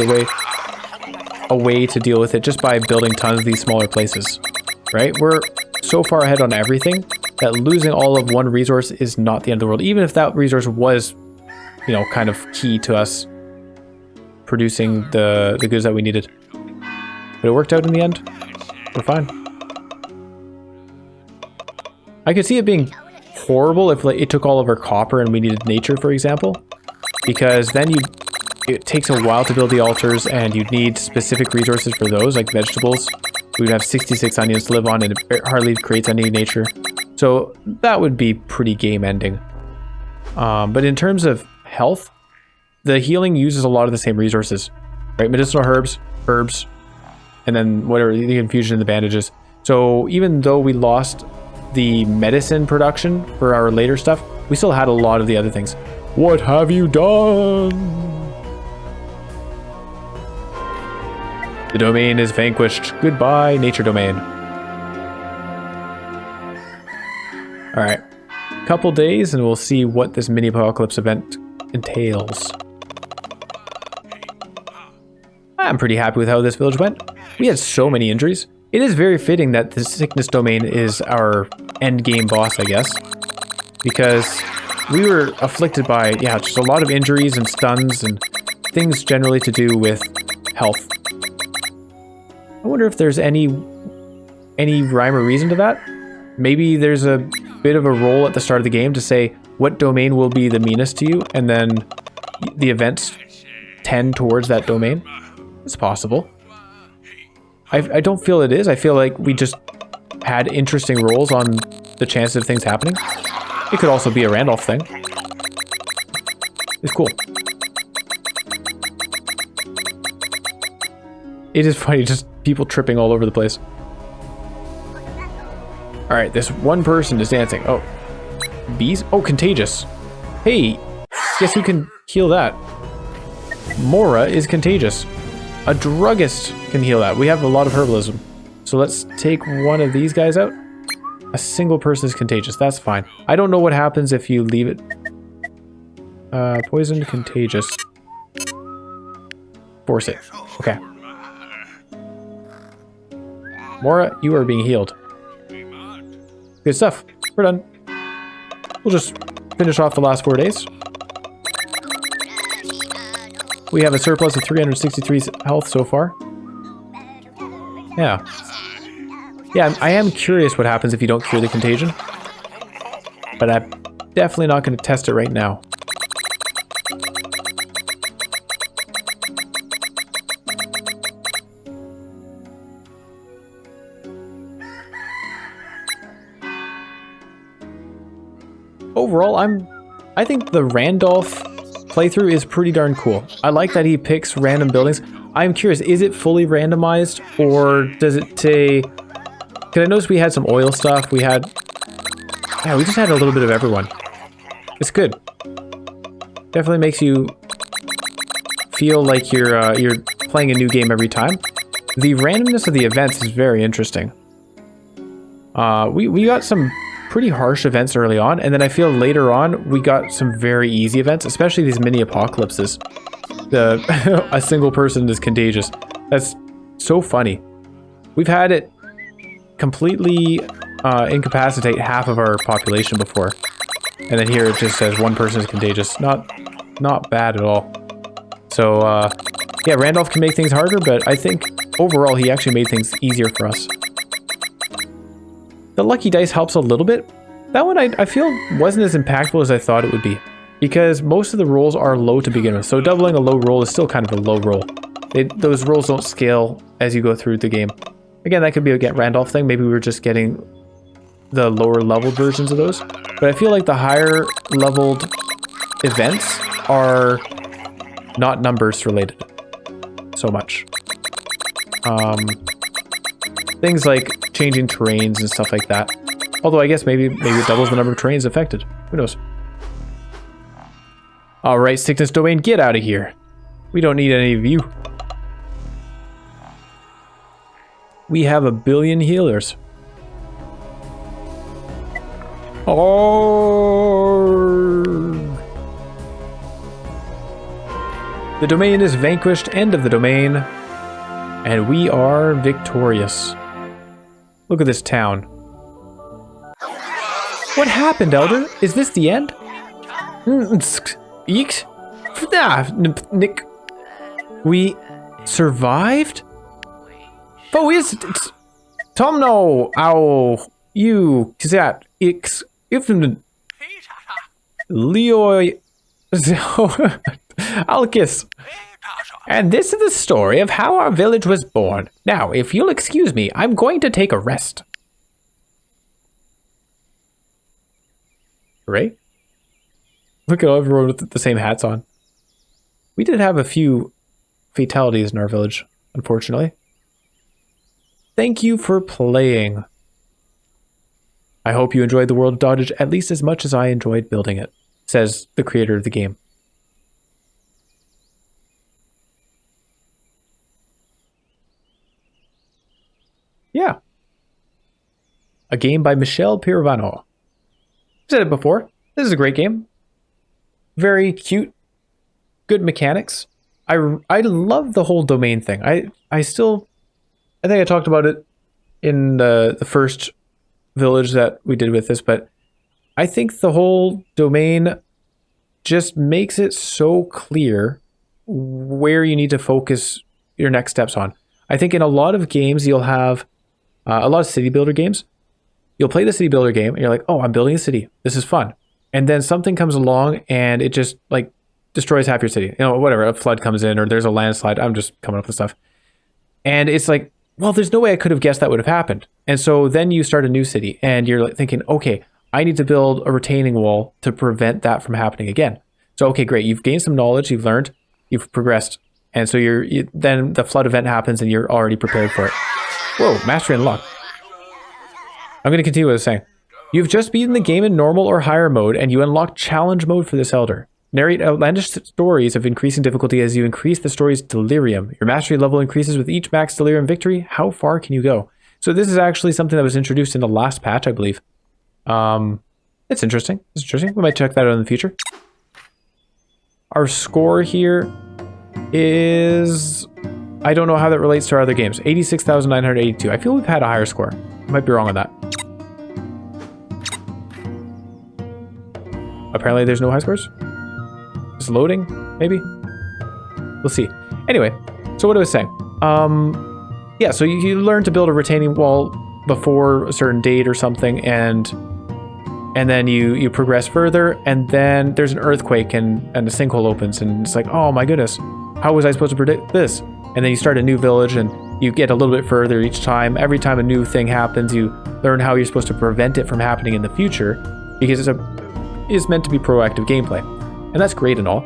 a way to deal with it just by building tons of these smaller places, right? We're so far ahead on everything that losing all of one resource is not the end of the world, even if that resource was, you know, kind of key to us producing the goods that we needed. But it worked out in the end. We're fine. I could see it being horrible if like, it took all of our copper and we needed nature, for example, because then it takes a while to build the altars and you'd need specific resources for those, like vegetables. We'd have 66 onions to live on and it hardly creates any nature. So that would be pretty game ending. But in terms of health, the healing uses a lot of the same resources, right? Medicinal herbs, and then whatever, the infusion and the bandages. So even though we lost the medicine production for our later stuff, we still had a lot of the other things. What have you done? The domain is vanquished. Goodbye, nature domain. Alright. Couple days and we'll see what this mini apocalypse event entails. I'm pretty happy with how this village went. We had so many injuries. It is very fitting that the sickness domain is our end game boss, I guess, because we were afflicted by, yeah, just a lot of injuries and stuns and things generally to do with health. I wonder if there's any rhyme or reason to that. Maybe there's a bit of a roll at the start of the game to say what domain will be the meanest to you, and then the events tend towards that domain. It's possible. I don't feel it is. I feel like we just had interesting rolls on the chances of things happening. It could also be a Randolph thing. It's cool. It is funny, just people tripping all over the place. Alright, this one person is dancing. Oh. Bees? Oh, contagious. Hey, guess who can heal that? Mora is contagious. A druggist can heal that. We have a lot of herbalism. So let's take one of these guys out. A single person is contagious. That's fine. I don't know what happens if you leave it. Poisoned, contagious. Force it. Okay. Mora, you are being healed. Good stuff. We're done. We'll just finish off the last 4 days. We have a surplus of 363 health so far. Yeah. Yeah, I am curious what happens if you don't cure the contagion. But I'm definitely not going to test it right now. Overall, I think the Randolph playthrough is pretty darn cool. I like that he picks random buildings. I'm curious, is it fully randomized, or does it say... Because I noticed we had some oil stuff, we had... Yeah, we just had a little bit of everyone. It's good. Definitely makes you feel like you're playing a new game every time. The randomness of the events is very interesting. We got some pretty harsh events early on, and then I feel later on we got some very easy events, especially these mini apocalypses. A single person is contagious. That's so funny. We've had it completely incapacitate half of our population before, and then here it just says one person is contagious. Not bad at all. So yeah, Randolph can make things harder, but I think overall he actually made things easier for us. The lucky dice helps a little bit. That one I feel wasn't as impactful as I thought it would be, because most of the rolls are low to begin with. So doubling a low roll is still kind of a low roll. Those rolls don't scale as you go through the game. Again, that could be a Randolph thing. Maybe we were just getting the lower leveled versions of those. But I feel like the higher leveled events are not numbers related so much. Things like changing terrains and stuff like that. Although I guess maybe it doubles the number of terrains affected. Who knows? All right, sickness domain, get out of here. We don't need any of you. We have 1 billion healers. Oh. The domain is vanquished, end of the domain. And we are victorious. Look at this town. What happened, Elder? Is this the end? Eek? Nick. We survived? Oh, is it? Tom, no. Ow. You. That. If Leoy. Alkis. And this is the story of how our village was born. Now, if you'll excuse me, I'm going to take a rest. Right? Look at everyone with the same hats on. We did have a few fatalities in our village, unfortunately. Thank you for playing. I hope you enjoyed the world of DotAGE at least as much as I enjoyed building it, says the creator of the game. Yeah. A game by Michel Pirovano. I've said it before. This is a great game. Very cute. Good mechanics. I love the whole domain thing. I think I talked about it in the first village that we did with this, but I think the whole domain just makes it so clear where you need to focus your next steps on. I think in a lot of games, you'll have a lot of city builder games. You'll play the city builder game and you're like, oh, I'm building a city. This is fun. And then something comes along and it just like destroys half your city. You know, whatever, a flood comes in or there's a landslide. I'm just coming up with stuff. And it's like, well, there's no way I could have guessed that would have happened. And so then you start a new city and you're like thinking, okay, I need to build a retaining wall to prevent that from happening again. So, okay, great. You've gained some knowledge, you've learned, you've progressed. And so then the flood event happens and you're already prepared for it. Whoa, mastery unlocked. I'm going to continue what I was saying. You've just beaten the game in normal or higher mode and you unlock challenge mode for this elder. Narrate outlandish stories of increasing difficulty as you increase the story's delirium. Your mastery level increases with each max delirium victory. How far can you go? So this is actually something that was introduced in the last patch, I believe. It's interesting. It's interesting. We might check that out in the future. Our score here is... I don't know how that relates to our other games. 86,982. I feel we've had a higher score. I might be wrong on that. Apparently there's no high scores. Just loading, maybe? We'll see. Anyway, so what I was saying. Yeah, so you learn to build a retaining wall before a certain date or something, and then you progress further, and then there's an earthquake and a sinkhole opens, and it's like, oh my goodness, how was I supposed to predict this? And then you start a new village, and you get a little bit further each time. Every time a new thing happens, you learn how you're supposed to prevent it from happening in the future, because it's meant to be proactive gameplay. And that's great and all.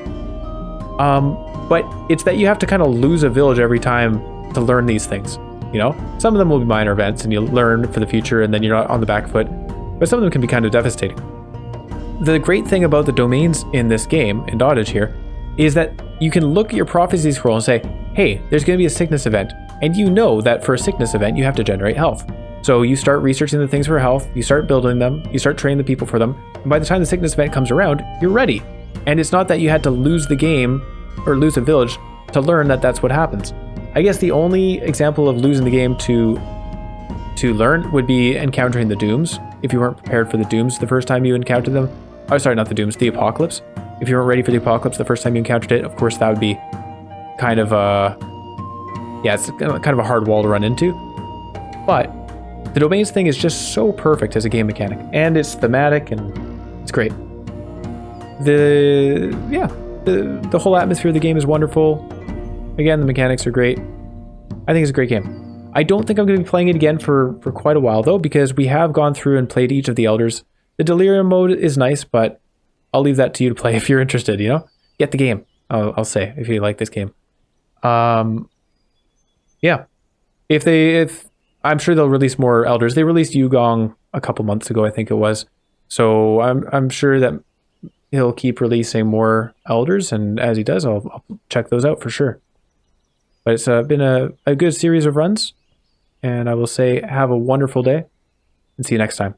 But it's that you have to kind of lose a village every time to learn these things. You know, some of them will be minor events and you learn for the future and then you're not on the back foot. But some of them can be kind of devastating. The great thing about the domains in this game, in DotAGE here, is that you can look at your prophecy scroll and say, hey, there's going to be a sickness event. And you know that for a sickness event, you have to generate health. So you start researching the things for health, you start building them, you start training the people for them. And by the time the sickness event comes around, you're ready. And it's not that you had to lose the game or lose a village to learn that that's what happens. I guess the only example of losing the game to learn would be encountering the dooms. If you weren't prepared for the dooms the first time you encountered them. Oh, sorry, not the dooms, the apocalypse. If you weren't ready for the apocalypse the first time you encountered it, of course that would be kind of yeah, it's kind of a hard wall to run into. But the domains thing is just so perfect as a game mechanic, and it's thematic and it's great. The whole atmosphere of the game is wonderful. Again, the mechanics are great. I think it's a great game. I don't think I'm going to be playing it again for quite a while though, because we have gone through and played each of the elders. The delirium mode is nice, but I'll leave that to you to play if you're interested, you know? Get the game, I'll say, if you like this game. Yeah. If I'm sure they'll release more elders. They released Yugong a couple months ago, I think it was. So I'm sure that he'll keep releasing more elders, and as he does, I'll check those out for sure. But it's been a good series of runs, and I will say have a wonderful day, and see you next time.